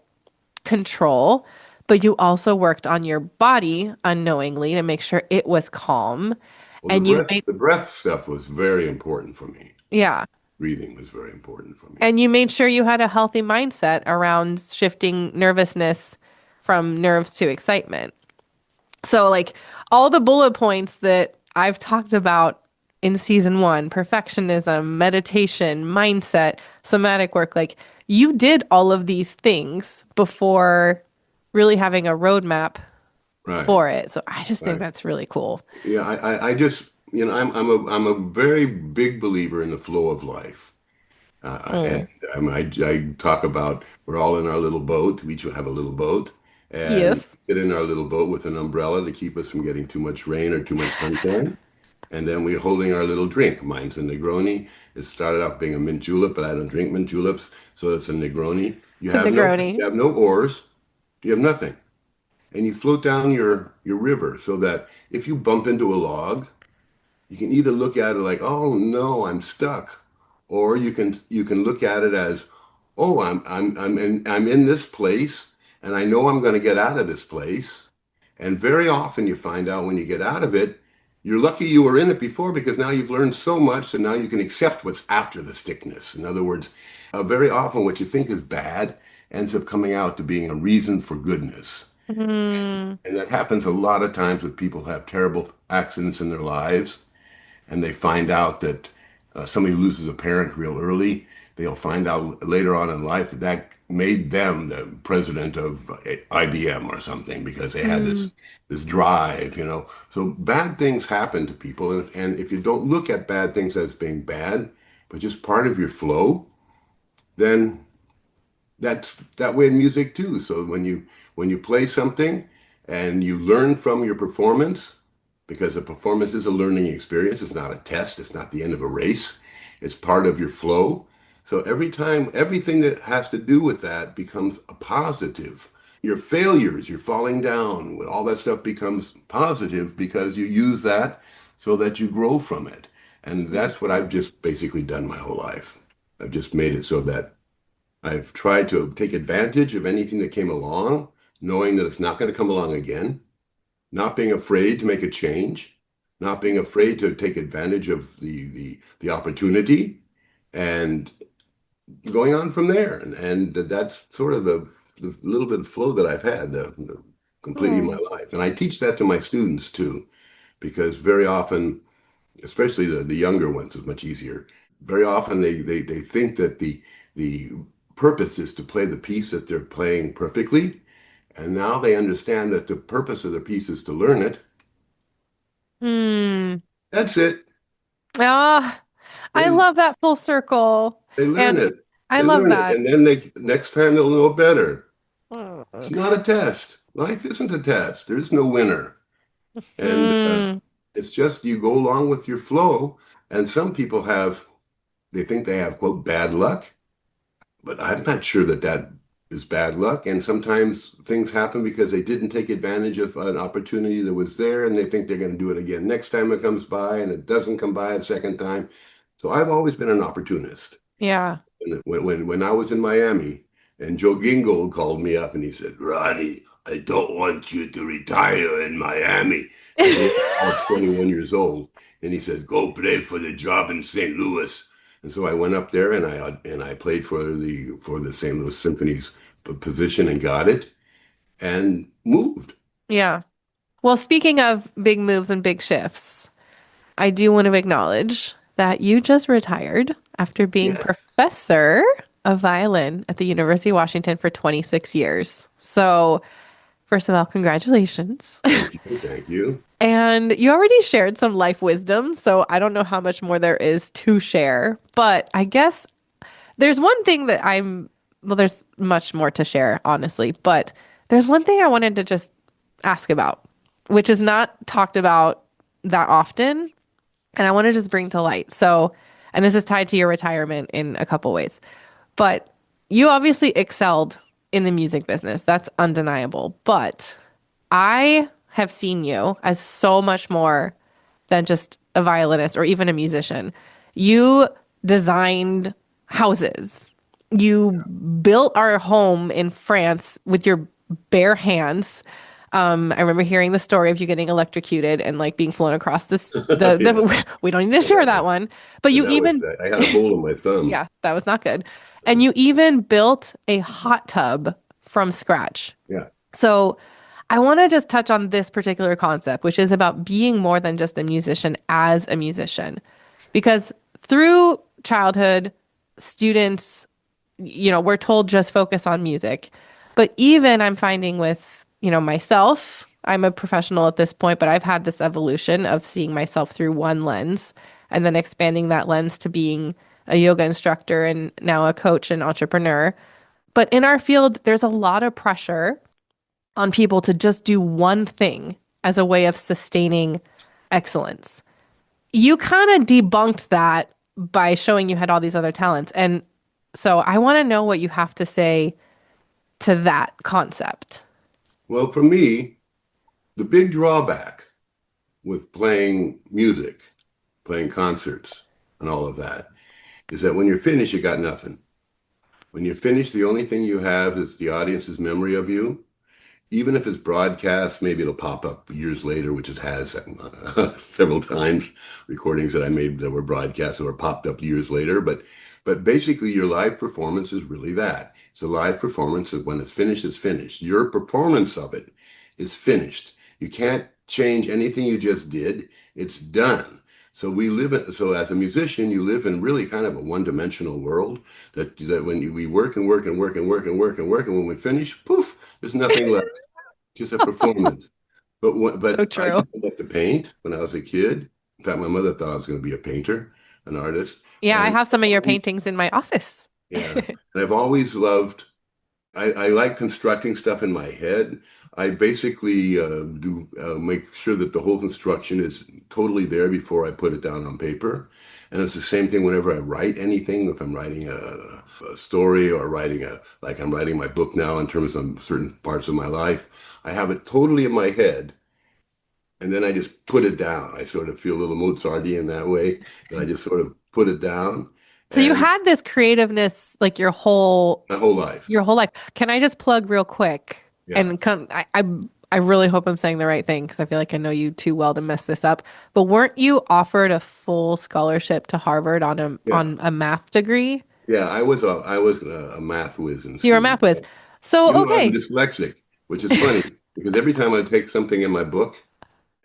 control but you also worked on your body unknowingly to make sure it was calm. Well, And you made, the breath stuff was very important for me. yeah. Breathing was very important for me. And you made sure you had a healthy mindset around shifting nervousness from nerves to excitement. So, like all the bullet points that I've talked about in season one, perfectionism, meditation, mindset, somatic work, like you did all of these things before really having a roadmap Right, for it. So I just think right. that's really cool. Yeah, I just, I'm a very big believer in the flow of life. And Mm. I talk about we're all in our little boat. We each have a little boat, and Yes. get in our little boat with an umbrella to keep us from getting too much rain or too much sunshine. And then we're holding our little drink. Mine's a Negroni. It started off being a mint julep, but I don't drink mint juleps, so it's a Negroni. It's a Negroni. You have no oars, you have nothing, and you float down your river so that if you bump into a log, you can either look at it like, oh no, I'm stuck, or you can look at it as, oh, I'm in this place, and I know I'm going to get out of this place. And very often you find out when you get out of it, you're lucky you were in it before because now you've learned so much, and now you can accept what's after the stickness. In other words, very often what you think is bad ends up coming out to being a reason for goodness. Mm. And that happens a lot of times with people who have terrible accidents in their lives and they find out that somebody who loses a parent real early, they'll find out later on in life that that made them the president of IBM or something because they had Mm. this drive, you know. So bad things happen to people, and if you don't look at bad things as being bad, but just part of your flow, then that's that way in music too. So when you play something and you learn from your performance, because a performance is a learning experience, it's not a test, it's not the end of a race, it's part of your flow. So every time, everything that has to do with that becomes a positive. Your failures, your falling down, all that stuff becomes positive because you use that so that you grow from it. And that's what I've just basically done my whole life. I've just made it so that I've tried to take advantage of anything that came along, knowing that it's not going to come along again, not being afraid to make a change, not being afraid to take advantage of the opportunity, and going on from there. And that's sort of the little bit of flow that I've had completely my Mm. life. And I teach that to my students too, because very often, especially the younger ones, is much easier. Very often they think that the purpose is to play the piece that they're playing perfectly. And now they understand that the purpose of the piece is to learn it. Mm. That's it. Ah, I They love that full circle. they learn And it. I They love learn it. that. And then they next time they'll know better. It's Mm. not a test. Life isn't a test. There is no winner. And Mm. it's just you go along with your flow. And some people they think they have, quote, bad luck. But I'm not sure that that is bad luck. And sometimes things happen because they didn't take advantage of an opportunity that was there and they think they're going to do it again next time it comes by and it doesn't come by a second time. So I've always been an opportunist. Yeah. And when I was in Miami and Joe Gingold called me up and he said, Ronnie, I don't want you to retire in Miami. And he I was 21 years old. And he said, go play for the job in St. Louis. And so I went up there and I played for the St. Louis Symphony's position and got it and moved. Yeah. Well, speaking of big moves and big shifts, I do want to acknowledge that you just retired after being Yes. professor of violin at the University of Washington for 26 years. So, first of all, congratulations. Thank you. Thank you. And you already shared some life wisdom, so I don't know how much more there is to share, but I guess there's one thing that well, there's much more to share, honestly, but there's one thing I wanted to just ask about, which is not talked about that often, and I want to just bring to light. So, and this is tied to your retirement in a couple ways, but you obviously excelled in the music business. That's undeniable. But I have seen you as so much more than just a violinist or even a musician. You designed houses. You built our home in France with your bare hands. I remember hearing the story of you getting electrocuted and like being flown across this Yeah, we don't need to yeah, share that one. But and you that was even I had a hole in my thumb. yeah, that was not good. And you even built a hot tub from scratch. Yeah. So I want to just touch on this particular concept, which is about being more than just a musician as a musician. Because through childhood, students, we're told just focus on music. But even I'm finding with, myself, I'm a professional at this point, but I've had this evolution of seeing myself through one lens and then expanding that lens to being a yoga instructor and now a coach and entrepreneur. But in our field, there's a lot of pressure on people to just do one thing as a way of sustaining excellence. You kind of debunked that by showing you had all these other talents. And so I want to know what you have to say to that concept. Well, for me, the big drawback with playing music, playing concerts, and all of that is that when you're finished, you got nothing. When you're finished, the only thing you have is the audience's memory of you. Even if it's broadcast, maybe it'll pop up years later, which it has several times, recordings that I made that were broadcast or popped up years later. But basically, your live performance is really that. It's a live performance. When it's finished, it's finished. Your performance of it is finished. You can't change anything you just did. It's done. So as a musician, you live in really kind of a one-dimensional world that when we work and work and work and work and work and work, and when we finish, poof, there's nothing left, just a performance. So But I true. used to love to paint when I was a kid. In fact, my mother thought I was going to be a painter, an artist, Yeah, I and have some of your always, paintings in my office. yeah. And I've always loved. I like constructing stuff in my head. I basically do make sure that the whole construction is totally there before I put it down on paper. And it's the same thing whenever I write anything. If I'm writing a story or like I'm writing my book now in terms of certain parts of my life, I have it totally in my head. And then I just put it down. I sort of feel a little Mozartian that way, that I just sort of put it down. So you And had this creativeness like your whole my whole life. your whole life. Can I just plug real quick Yeah. and come I really hope I'm saying the right thing because I feel like I know you too well to mess this up. But weren't you offered a full scholarship to Harvard on a Yeah. math degree? Yeah, I was a math whiz in You were a school. math whiz. So, Even though I'm okay. dyslexic, which is funny because every time I take something in my book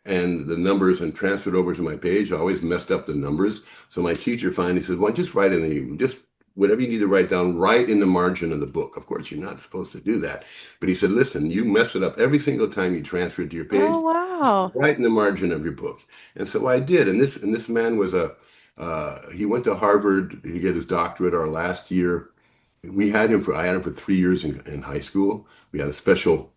and the numbers and transferred over to my page, I always messed up the numbers. So my teacher finally said, "Well, just write in just whatever you need to write down, write in the margin of the book." Of course, you're not supposed to do that, but he said, "Listen, you mess it up every single time you transfer it to your Oh, page. Just wow. write in the margin of your book." And so I did. And this man was he went to Harvard to get his doctorate our last year. I had him for 3 years in high school. We had a special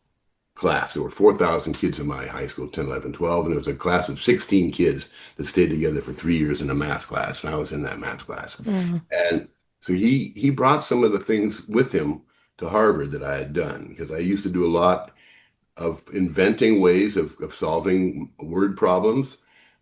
class. There were 4,000 kids in my high school, 10, 11, 12, and there was a class of 16 kids that stayed together for 3 years in a math class, and I was in that math class. Mm. And so he brought some of the things with him to Harvard that I had done, because I used to do a lot of inventing ways of solving word problems.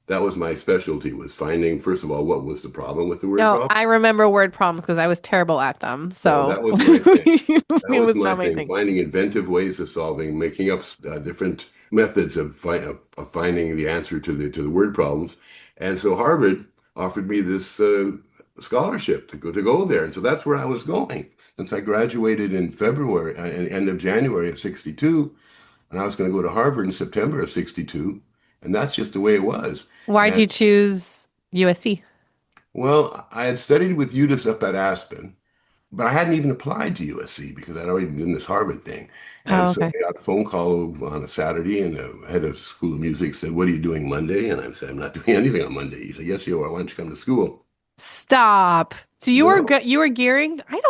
That was my specialty, was finding, first of all, what was the problem with the word No, problem. I remember word problems because I was terrible at them. So So that was my thing. That it was was my not my thing, thing. finding inventive ways of solving, making up different methods of finding the answer to the word problems. And so Harvard offered me this scholarship to go there, and so that's where I was going. Since I graduated in February, end of January of '62, and I was going to go to Harvard in September of '62, and that's just the way it was. Why'd And you choose USC? well, I had studied with UDIS up at Aspen. But I hadn't even applied to USC because I'd already done this Harvard thing. And Oh, so okay. I got a phone call on a Saturday, and the head of School of Music said, "What are you doing Monday?" And I said, "I'm not doing anything on Monday." He said, "Yes, you are. Why don't you come to school?" Stop. So Well, you were gearing. I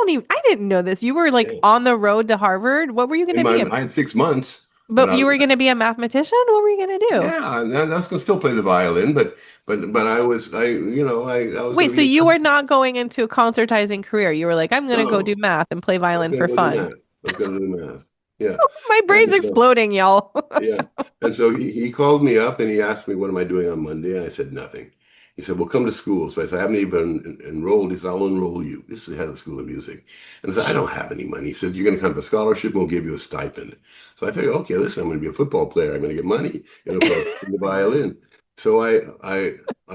didn't know this. You were like yeah. on the road to Harvard. What were you going to be? I had 6 months, but But you were going to be a mathematician? What were you going to do? yeah, and I was going to still play the violin, but I was Wait, going to so be a you were not going into a concertizing career. You were like, I'm going to go do no. math and play I was violin going for to go do fun. math. I was going to do math. Yeah, My brain's and exploding, y'all. yeah. And so he called me up and he asked me, "What am I doing on Monday?" And I said, "Nothing." He said, well, come to school. So I said, I haven't even enrolled. He said, I'll enroll you. This is the head of the School of Music. And I said, I don't have any money. He said, you're going to come to a scholarship and we'll give you a stipend. So I figured, okay, listen, I'm going to be a football player. I'm going to get money, for the violin. So I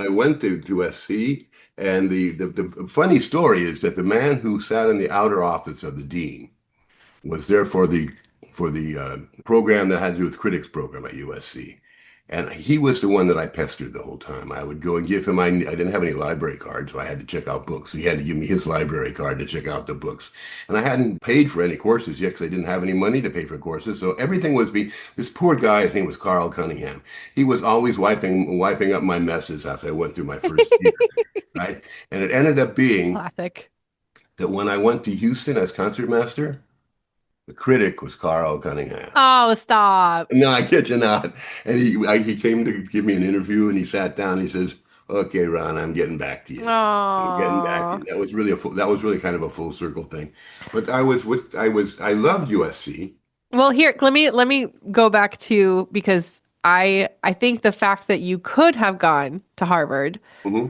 went to SC. And the funny story is that the man who sat in the outer office of the dean was there for the program that had to do with critics program at USC. And he was the one that I pestered the whole time. I would go and give him, I didn't have any library cards, so I had to check out books. So he had to give me his library card to check out the books. And I hadn't paid for any courses yet because I didn't have any money to pay for courses. So everything was this poor guy, his name was Carl Cunningham. He was always wiping up my messes after I went through my first year, right? And it ended up being Classic. that when I went to Houston as concertmaster, the critic was Carl Cunningham. Oh, stop. No, I kid you not. And he came to give me an interview, and he sat down. He says, "Okay, Ron, I'm getting back to you. I'm getting back to Oh. you." That was really kind of a full circle thing. But I loved USC. Well, here, let me go back to because I think the fact that you could have gone to Harvard Hmm.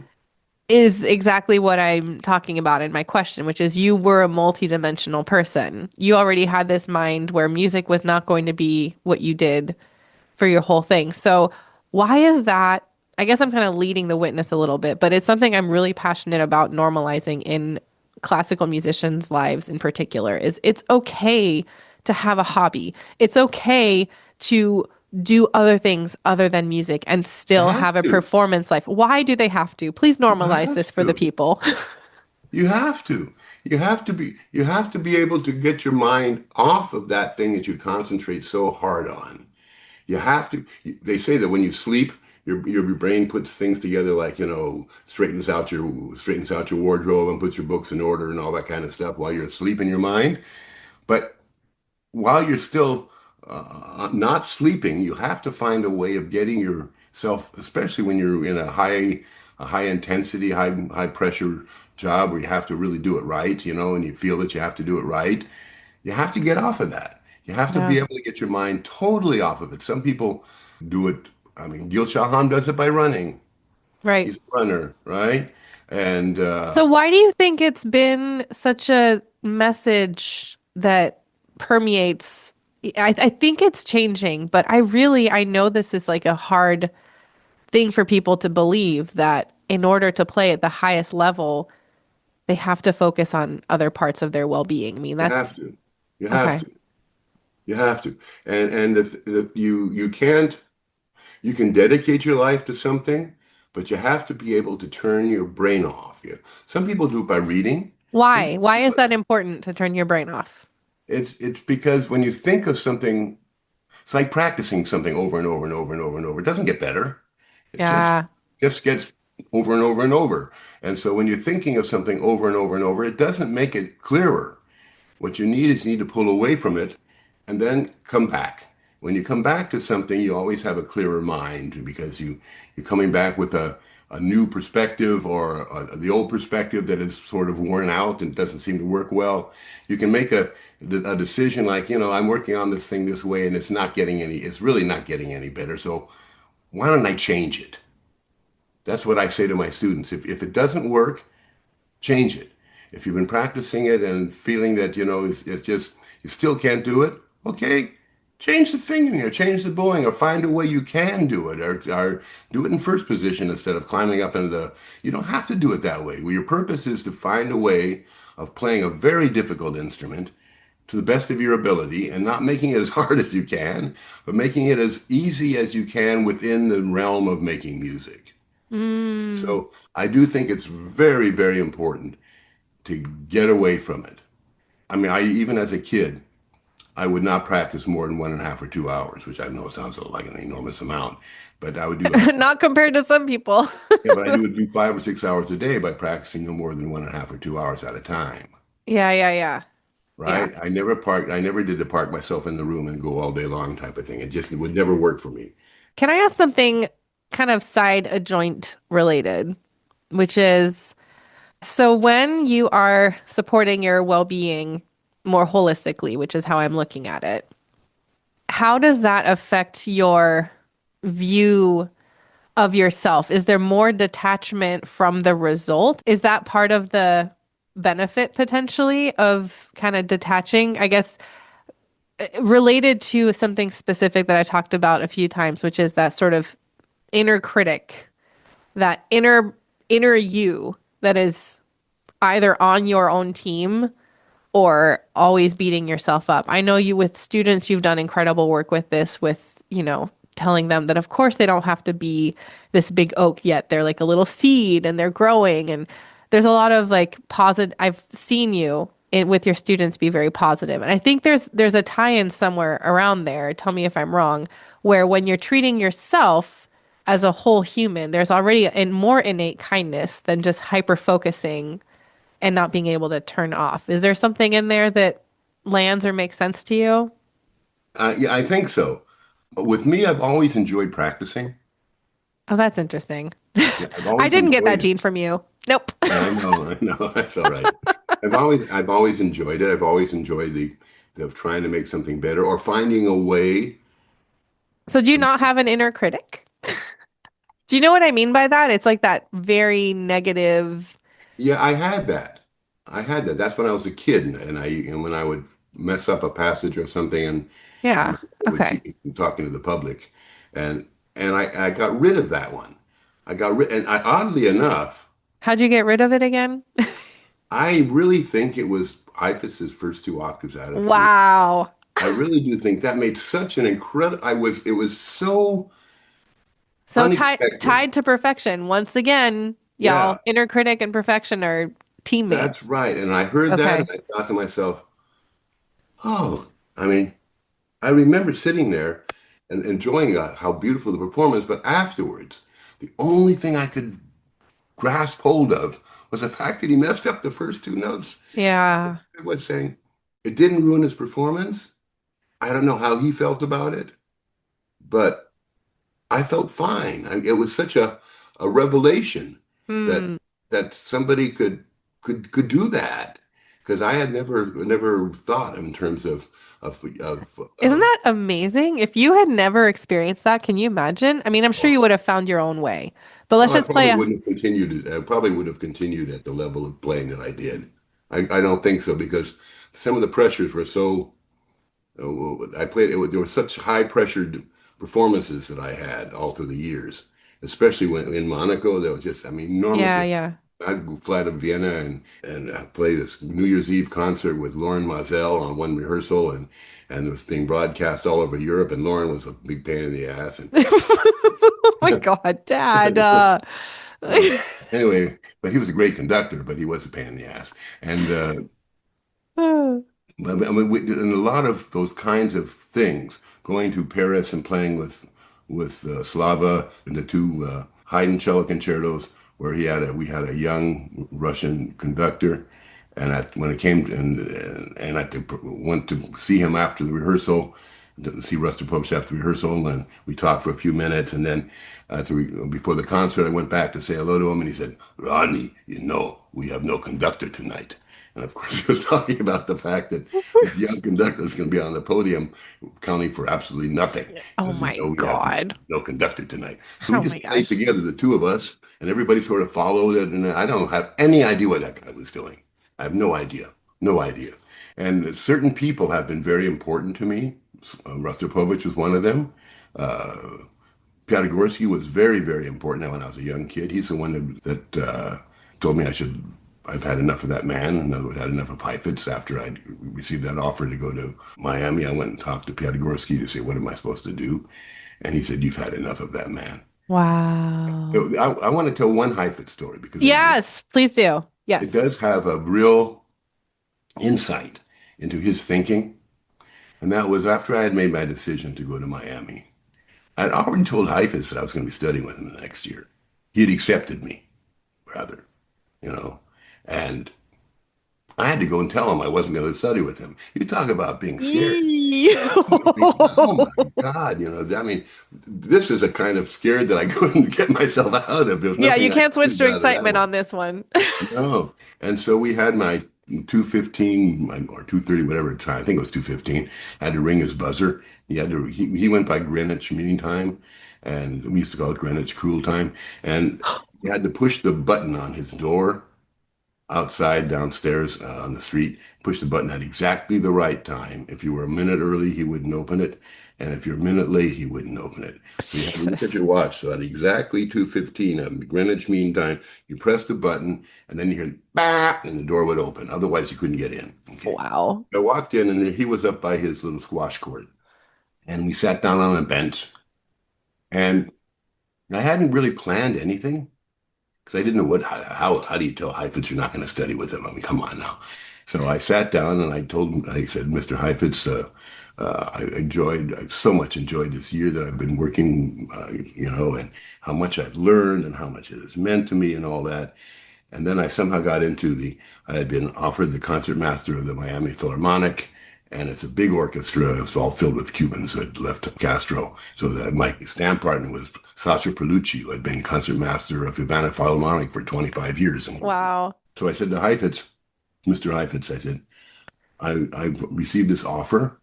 is exactly what I'm talking about in my question, which is you were a multidimensional person. You already had this mind where music was not going to be what you did for your whole thing. So, why is that? I guess I'm kind of leading the witness a little bit, but it's something I'm really passionate about normalizing in classical musicians' lives in particular is it's okay to have a hobby. It's okay to do other things other than music and You still have have a to. performance life. Why do they have to? Please You normalize have this for the to. people. You have to. You have to be able to get your mind off of that thing that you concentrate so hard on. You have to. They say that when you sleep, your brain puts things together, like straightens out your wardrobe and puts your books in order and all that kind of stuff while you're asleep in your mind. But while you're still not sleeping, you have to find a way of getting yourself, especially when you're in a high intensity, high pressure job where you have to really do it right, and you feel that you have to do it right. You have to get off of that. You have to Yeah. be able to get your mind totally off of it. Some people do it. I mean, Gil Shaham does it by running. Right. He's a runner, right? And So why do you think it's been such a message that permeates? I think it's changing, but I know this is like a hard thing for people to believe that in order to play at the highest level, they have to focus on other parts of their well-being. I mean, you have that's to. You have okay. to. You have to. And if you can't. You can dedicate your life to something, but you have to be able to turn your brain off. Some people do it by reading. Some Why? people Why do is it. that important to turn your brain off? It's because when you think of something, it's like practicing something over and over and over and over and over. It doesn't get better. It Yeah. just gets over and over and over. And so when you're thinking of something over and over and over, it doesn't make it clearer. What you need to pull away from it and then come back. When you come back to something, you always have a clearer mind because you're coming back with a new perspective or the old perspective that is sort of worn out and doesn't seem to work well. You can make a decision like, I'm working on this thing this way and it's really not getting any better. So why don't I change it? That's what I say to my students. If it doesn't work, change it. If you've been practicing it and feeling that, it's just, you still can't do it, okay, change the fingering or change the bowing or find a way you can do it or do it in first position instead of climbing up into you don't have to do it that way. Well, your purpose is to find a way of playing a very difficult instrument to the best of your ability and not making it as hard as you can, but making it as easy as you can within the realm of making music. Mm. So I do think it's very, very important to get away from it. I mean, I even as a kid, I would not practice more than 1.5 or 2 hours, which I know sounds like an enormous amount, but I would do like Not compared to some people. yeah, but I would do 5 or 6 hours a day by practicing no more than 1.5 or 2 hours at a time. Yeah, yeah, yeah. Yeah. Right? I never did the park myself in the room and go all day long type of thing. It would never work for me. Can I ask something kind of side adjoint related, which is so when you are supporting your well-being more holistically, which is how I'm looking at it, how does that affect your view of yourself? Is there more detachment from the result? Is that part of the benefit potentially of kind of detaching? I guess related to something specific that I talked about a few times, which is that sort of inner critic, that inner you that is either on your own team or always beating yourself up. I know you with students, you've done incredible work with this, with, telling them that of course they don't have to be this big oak yet. They're like a little seed and they're growing. And there's a lot of like positive, I've seen you with your students be very positive. And I think there's a tie-in somewhere around there. Tell me if I'm wrong, where when you're treating yourself as a whole human, there's already a more innate kindness than just hyper focusing and not being able to turn off. Is there something in there that lands or makes sense to you? Yeah, I think so. With me, I've always enjoyed practicing. Oh, that's interesting. Yeah, I've I always didn't get that enjoyed it. gene from you. Nope. I know, that's all right. I've always enjoyed it. I've always enjoyed the of trying to make something better or finding a way. So do you not have an inner critic? Do you know what I mean by that? It's like that very negative. Yeah, I had that. I had that. That's when I was a kid, and when I would mess up a passage or something, and Yeah. I would Okay. keep talking to the public, and I got rid of that one. Oddly enough, How'd you get rid of it again? I really think it was Heifetz's first two octaves out of three. Wow. I really do think that made such an incredible. It was so So unexpected. tied to perfection. Once again, y'all, Yeah, inner critic and perfection are that's teammates. right. And I heard that, and Okay. I thought to myself, oh, I mean. I remember sitting there and enjoying how beautiful the performance, but afterwards, the only thing I could grasp hold of was the fact that he messed up the first two notes. Yeah. I was saying it didn't ruin his performance. I don't know how he felt about it, but I felt fine. It was such a revelation that Hmm. somebody could do that because I had never thought in terms Isn't of that amazing? If you had never experienced that, can you imagine? I mean, I'm sure you would have found your own way. But let's Well, I just play probably a. wouldn't have continued. I probably would have continued at the level of playing that I did. I don't think so because some of the pressures were so. I played. There were such high pressured performances that I had all through the years, especially when in Monaco. There was just, I mean, enormous. Yeah, yeah. I'd go fly to Vienna and play this New Year's Eve concert with Lauren Mazel on one rehearsal, and it was being broadcast all over Europe. And Lauren was a big pain in the ass, and Oh my God, Dad. Uh, anyway, but he was a great conductor, but he was a pain in the ass. And I mean, and a lot of those kinds of things, going to Paris and playing with Slava and the two Haydn cello concertos, where we had a young Russian conductor, and when it came and went to see him after the rehearsal, to see Rostropovich after the rehearsal, and we talked for a few minutes, and then before the concert, I went back to say hello to him, and he said, "Ronnie, we have no conductor tonight." And of course, he was talking about the fact that this young conductor is going to be on the podium counting for absolutely nothing. Oh Because, my we have God. no conductor tonight. So we Oh my just played gosh. together, the two of us, and everybody sort of followed it. And I don't have any idea what that guy was doing. I have no idea. No idea. And certain people have been very important to me. Rostropovich was one of them. Uh, Piatagorsky was very, very important when I was a young kid. He's the one that told me I've had enough of that man, and I've had enough of Heifetz. After I received that offer to go to Miami, I went and talked to Piatagorsky to say, what am I supposed to do? And he said, you've had enough of that man. Wow. I want to tell one Heifetz story because Yes, please do. it Yes. does have a real insight into his thinking. And that was after I had made my decision to go to Miami. I'd already told Heifetz that I was going to be studying with him the next year. He had accepted me, rather, you know. And I had to go and tell him I wasn't going to study with him. You talk about being scared. Eee. Oh my God, I mean, this is a kind of scared that I couldn't get myself out of. There's Yeah, you nothing I can't could switch do to out of that excitement one. on this one. No. And so we had my 2:15 or 2:30, whatever time. I think it was 2:15. I had to ring his buzzer. He went by Greenwich Mean Time. and we used to call it Greenwich Cruel Time. And he had to push the button on his door outside downstairs on the street, push the button at exactly the right time. If you were a minute early, he wouldn't open it. And if you're a minute late, he wouldn't open it. So you had to look at Jesus. your watch. So at exactly 2:15 at Greenwich Mean Time, you press the button and then you hear bap and the door would open. Otherwise, you couldn't get in. Okay. Wow. I walked in and he was up by his little squash court. And we sat down on a bench. And I hadn't really planned anything because I didn't know how do you tell Heifetz you're not going to study with him? I mean, come on now. So I sat down and I told him, I said, Mr. Heifetz, I so much enjoyed this year that I've been working, and how much I've learned and how much it has meant to me and all that. And then I somehow got I had been offered the concertmaster of the Miami Philharmonic, and it's a big orchestra. It's all filled with Cubans who had left Castro. So that my stand partner was Sasha Perlucci, who had been concertmaster of Havana Philharmonic for 25 years. And Wow. so I said to Heifetz, Mr. Heifetz, I said, I've received this offer,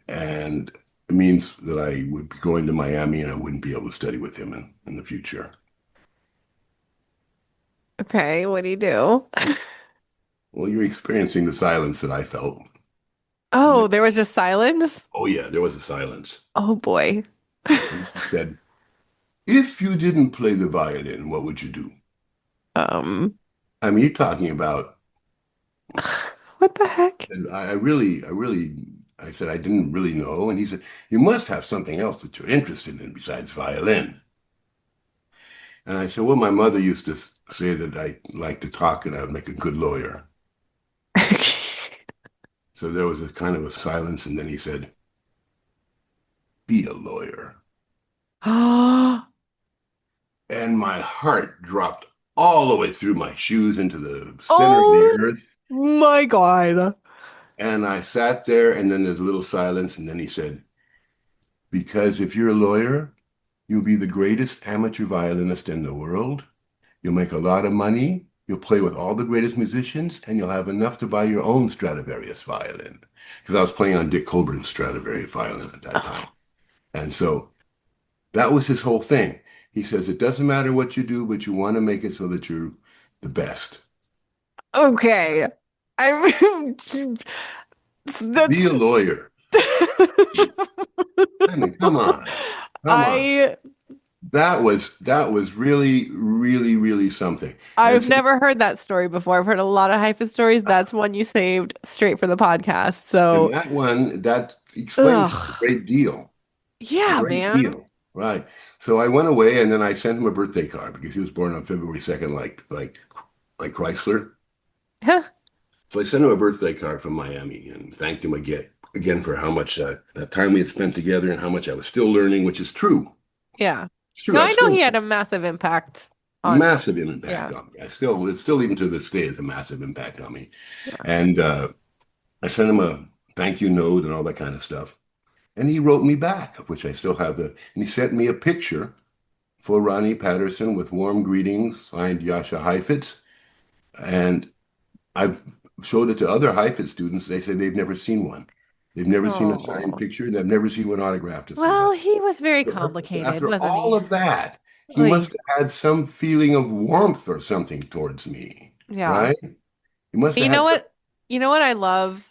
and it means that I would be going to Miami and I wouldn't be able to study with him in the future. Okay, what do you do? Well, you're experiencing the silence that I felt. Oh, there was just silence? Oh, yeah, there was a silence. Oh boy. And he said, if you didn't play the violin, what would you do? Um, I mean, you're talking about, what the heck? and I said, I didn't really know. And he said, you must have something else that you're interested in besides violin. And I said, well, my mother used to say that I like to talk and I would make a good lawyer. So there was a kind of a silence. And then he said, be a lawyer. Oh, And my heart dropped all the way through my shoes into the center of the oh earth. my God. And I sat there, and then there's a little silence. And then he said, because if you're a lawyer, you'll be the greatest amateur violinist in the world. You'll make a lot of money. You'll play with all the greatest musicians, and you'll have enough to buy your own Stradivarius violin. Because I was playing on Dick Colburn's Stradivarius violin at that time. And so that was his whole thing. He says, it doesn't matter what you do, but you want to make it so that you're the best. Okay. I mean, Be that's a lawyer. I mean, come on. Come on. I That was really, really, really something. And I've so never heard that story before. I've heard a lot of Heifetz stories. That's one you saved straight for the podcast. and So, that one, that explains a ugh. great deal. A Yeah, great man. deal. Right. So I went away and then I sent him a birthday card because he was born on February 2nd, like Chrysler. Huh. So I sent him a birthday card from Miami and thanked him again for how much that time we had spent together and how much I was still learning, which is true. Yeah. It's true. No, I I know still he had a massive impact on, massive impact yeah. on me. It's still even to this day, it's a massive impact on me. Yeah. And I sent him a thank you note and all that kind of stuff. And he wrote me back, of which I still have and he sent me a picture for Ronnie Patterson with warm greetings, signed Yasha Heifetz. And I've showed it to other Heifetz students. They say they've never seen one. They've never seen a signed Oh. picture. They've never seen one autographed. It's the Well, best. he was very So complicated, after wasn't all he? of that, he Oy. must have had some feeling of warmth or something towards me, Yeah. right? He must But have you had know some. what? You know what I love?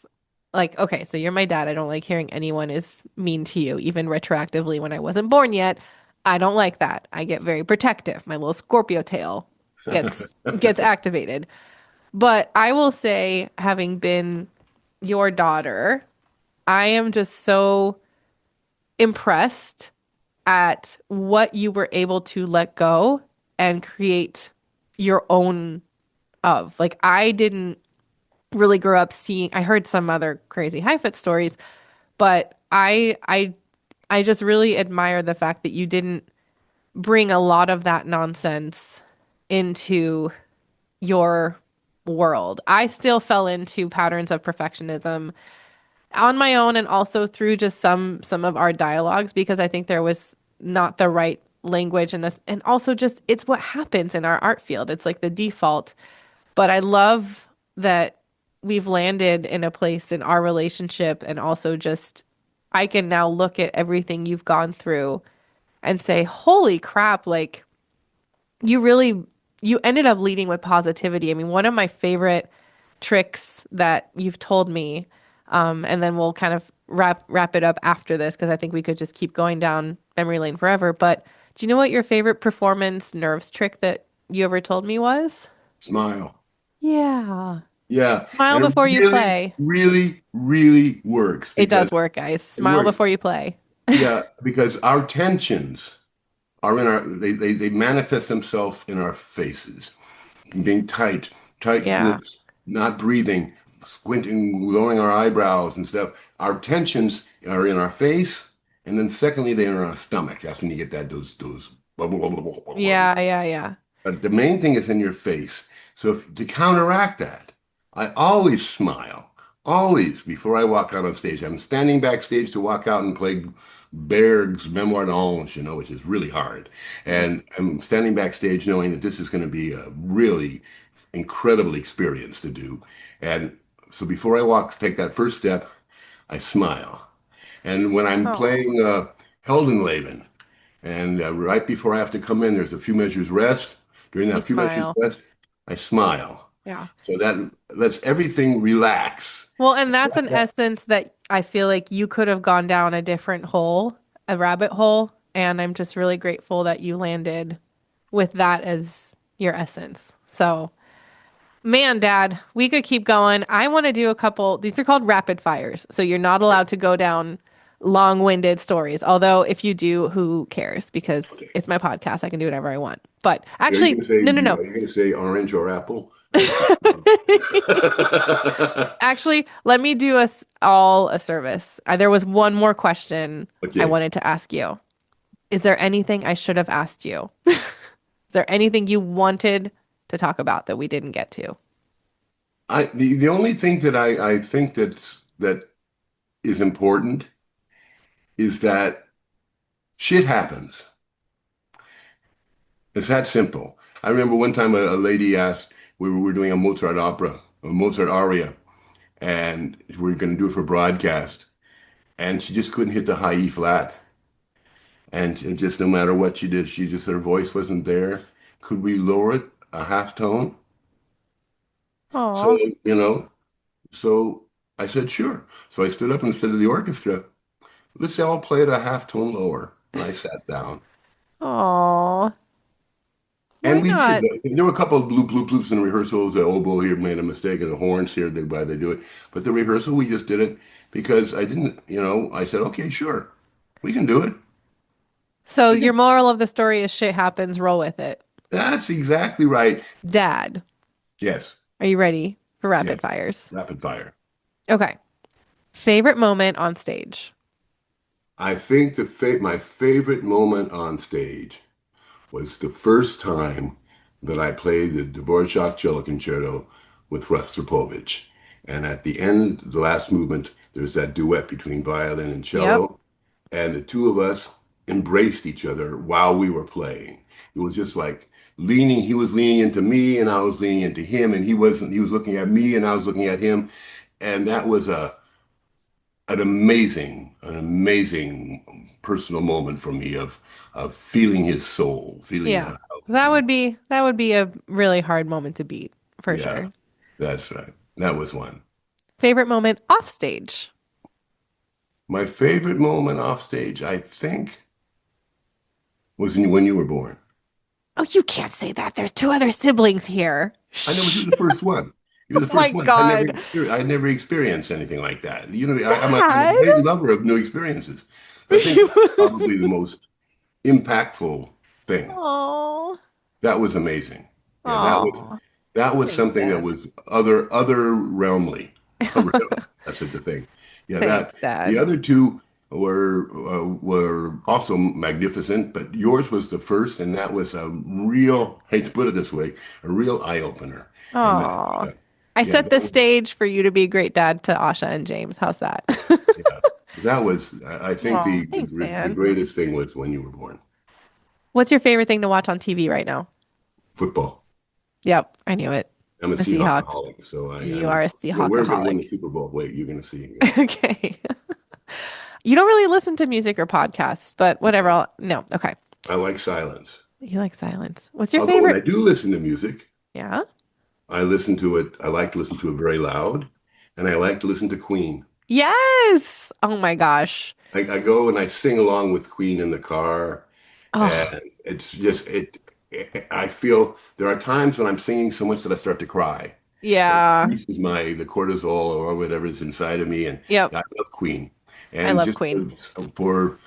Like, okay, so you're my dad. I don't like hearing anyone is mean to you, even retroactively when I wasn't born yet. I don't like that. I get very protective. My little Scorpio tail gets activated. But I will say, having been your daughter, I am just so impressed at what you were able to let go and create your own of. Like, I didn't really grow up seeing, I heard some other crazy Heifetz stories, but I just really admire the fact that you didn't bring a lot of that nonsense into your world. I still fell into patterns of perfectionism on my own and also through just some of our dialogues because I think there was not the right language and this and also just it's what happens in our art field. It's like the default. But I love that we've landed in a place in our relationship and also just I can now look at everything you've gone through and say, holy crap, like you really you ended up leading with positivity. I mean, one of my favorite tricks that you've told me, and then we'll kind of wrap it up after this because I think we could just keep going down memory lane forever. But do you know what your favorite performance nerves trick that you ever told me was? Smile. Yeah. Yeah, Smile and it before you really, play. really, really works It because does work, guys. it Smile works. before you play. Yeah, because our tensions are in our they manifest themselves in our faces. Being tight Yeah. lips, not breathing, squinting, lowering our eyebrows and stuff. Our tensions are in our face, and then secondly, they're in our stomach. That's when you get those. Yeah, yeah, yeah. But the main thing is in your face. So to counteract that, I always smile. Always before I walk out on stage. I'm standing backstage to walk out and play Berg's Memoire d'Ange, which is really hard. And I'm standing backstage knowing that this is going to be a really incredible experience to do. And so before I take that first step, I smile. And when I'm Oh, playing Heldenleben, and right before I have to come in, there's a few measures rest. During you that few measures smile. rest, I smile. Yeah. So that lets everything relax. Well, and that's an essence that I feel like you could have gone down a different hole, a rabbit hole. And I'm just really grateful that you landed with that as your essence. So, man, Dad, we could keep going. I want to do a couple, these are called rapid fires. So you're not allowed to go down long-winded stories. Although if you do, who cares? Because Okay. it's my podcast. I can do whatever I want. But Are you actually, going to say no, no, no. are you going to say orange or apple? Actually, let me do us all a service. There was one more question I Okay. wanted to ask you. Is there anything I should have asked you? Is there anything you wanted to talk about that we didn't get to? The only thing that I think that is important is that shit happens. It's that simple. I remember one time a lady asked, we were doing a Mozart opera, a Mozart aria, and we were going to do it for broadcast. And she just couldn't hit the high E flat. And it just no matter what she did, her voice wasn't there. Could we lower it a half tone? So, Oh, you know, so I said, sure. So I stood up instead of the orchestra. Let's all play it a half tone lower. And I sat down. oh, why And we did. not? There were a couple of bloops in rehearsals. The oboe here made a mistake, and the horns here, why they do it. But the rehearsal, we just did it because I didn't, I said, okay, sure, we can do it. So I your think moral of the story is shit happens, roll with it. that's exactly right. Dad, Yes, are you ready for yes, rapid fires? rapid fire. Okay. Favorite moment on stage? I think my favorite moment on stage was the first time that I played the Dvorak Cello Concerto with Rostropovich. And at the end, the last movement, there's that duet between violin and Yep. cello, and the two of us embraced each other while we were playing. It was just like he was leaning into me and I was leaning into him, and he was looking at me and I was looking at him. And that was an amazing personal moment for me of feeling his soul, feeling Yeah. That would be a really hard moment to beat, for yeah, sure. that's right. That was one. Favorite moment off stage? My favorite moment off stage, I think, was when you were born. Oh, you can't say that. There's two other siblings here. I know, but you Shh. were the first one. You were the Oh my first one. God. I never experienced anything like that. I'm a Dad. great lover of new experiences. But I think that's probably the most impactful thing. Oh. That was amazing. Yeah, Oh. that was Thanks, something that Dad. was other realmly. That's the thing. Yeah, that Thanks, the Dad. other two were also magnificent, but yours was the first, and that was a real, hate to put it this way, a real eye opener. And that, Oh. I yeah, set the stage for you to be a great dad to Asha and James. How's that? yeah, that was. I think Oh, thanks, the Dan. greatest thing was when you were born. What's your favorite thing to watch on TV right now? Football. Yep, I knew it. I'm a The Seahawks. Seahawkaholic, so You I'm. are a We're going to win Seahawkaholic. the Super Bowl. Wait, you're going to see. Okay. You don't really listen to music or podcasts, but whatever. No. Okay. I like silence. You like silence. What's your Although when favorite? I do listen to music, Yeah. I like to listen to it very loud, and I like to listen to Queen. Yes. Oh my gosh. I go and I sing along with Queen in the car, Oh, and I feel there are times when I'm singing so much that I start to cry. It yeah. increases the cortisol or whatever is inside of me, and Yep. I love Queen. I And love just Queen. for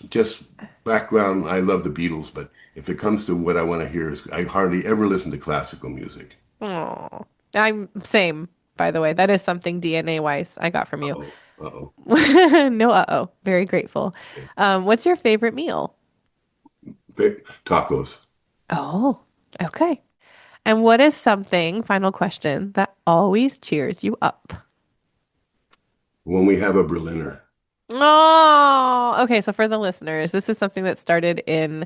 just background, I love the Beatles, but if it comes to what I want to hear, I hardly ever listen to classical music. Oh, I'm same, by the way. That is something DNA wise I got from you. Uh-oh, uh-oh. No, uh-oh. Very grateful. Okay. What's your favorite meal? Tacos. Oh, okay. And what is something, final question, that always cheers you up? When we have a Berliner. Oh, okay. So for the listeners, this is something that started in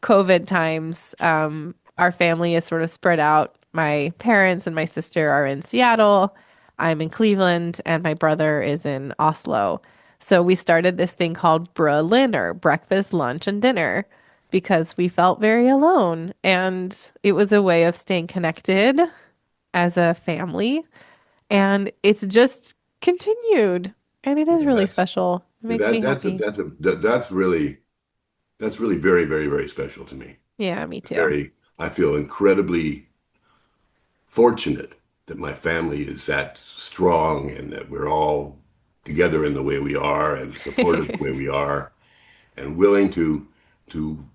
COVID times. Our family is sort of spread out. My parents and my sister are in Seattle. I'm in Cleveland, and my brother is in Oslo. So we started this thing called Berliner, breakfast, lunch, and dinner, because we felt very alone. And it was a way of staying connected as a family. And it's just continued. And it is Yeah, really special. It makes me happy. that's really very, very, very special to me. Yeah, me too. Very, I feel incredibly fortunate that my family is that strong and that we're all together in the way we are and supportive the way we are and willing to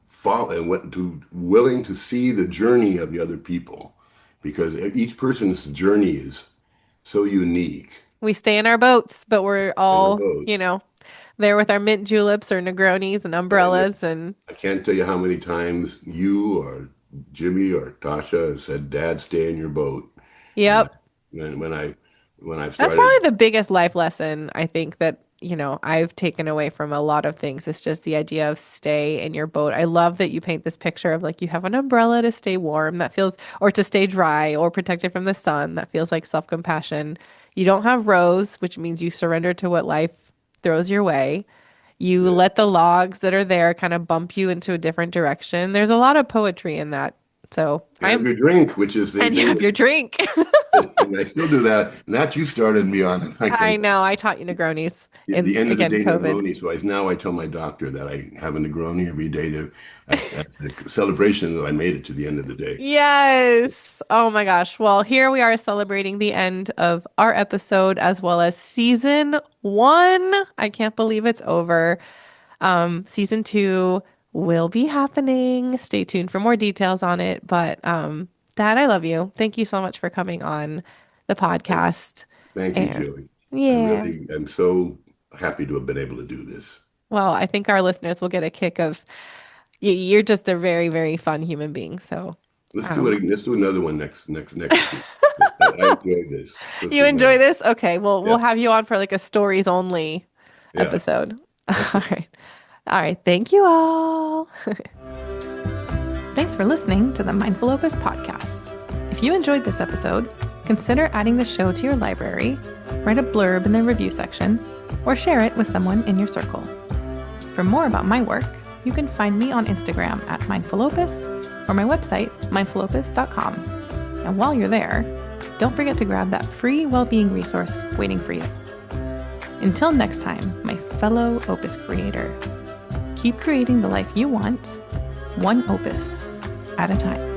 follow and to willing to see the journey of the other people because each person's journey is so unique We stay in our boats, but we're in their all, boats. there with our mint juleps or Negronis and And umbrellas and I can't tell you how many times you or Jimmy or Tasha have said, "Dad, stay in your boat." And yep. when I That's started, probably the biggest life lesson I think that, I've taken away from a lot of things. It's just the idea of stay in your boat. I love that you paint this picture of like you have an umbrella to stay warm that feels, or to stay dry or protected from the sun. That feels like self-compassion. You don't have rows, which means you surrender to what life throws your way. You said, let the logs that are there kind of bump you into a different direction. There's a lot of poetry in that. So "You have your drink," which is the and you thing have your drink. and I still do that. And that you started me on. I I can know. I taught you Negronis the in, end of the again, day COVID. Negroni. So now I tell my doctor that I have a Negroni every day to as a celebration that I made it to the end of the day. Yes. Oh my gosh. Well, here we are celebrating the end of our episode as well as season one. I can't believe it's over. Season two will be happening. Stay tuned for more details on it. But Dad, I love you. Thank you so much for coming on the Thank, podcast. thank you, And Julie. I yeah. really am so happy to have been able to do this. Well, I think our listeners will get a kick of you're just a very, very fun human being. So, Let's do um, it. Let's do another one next week. I enjoyed this. Let's you do another enjoy one. this? Okay, well, Yeah, we'll have you on for like a stories only yeah. episode. All Okay. right. All right. Thank you all. Thanks for listening to the Mindful Opus podcast. If you enjoyed this episode, consider adding the show to your library, write a blurb in the review section, or share it with someone in your circle. For more about my work, you can find me on Instagram at MindfulOpus or my website, mindfulopus.com. And while you're there, don't forget to grab that free well-being resource waiting for you. Until next time, my fellow Opus creator, keep creating the life you want, one opus at a time.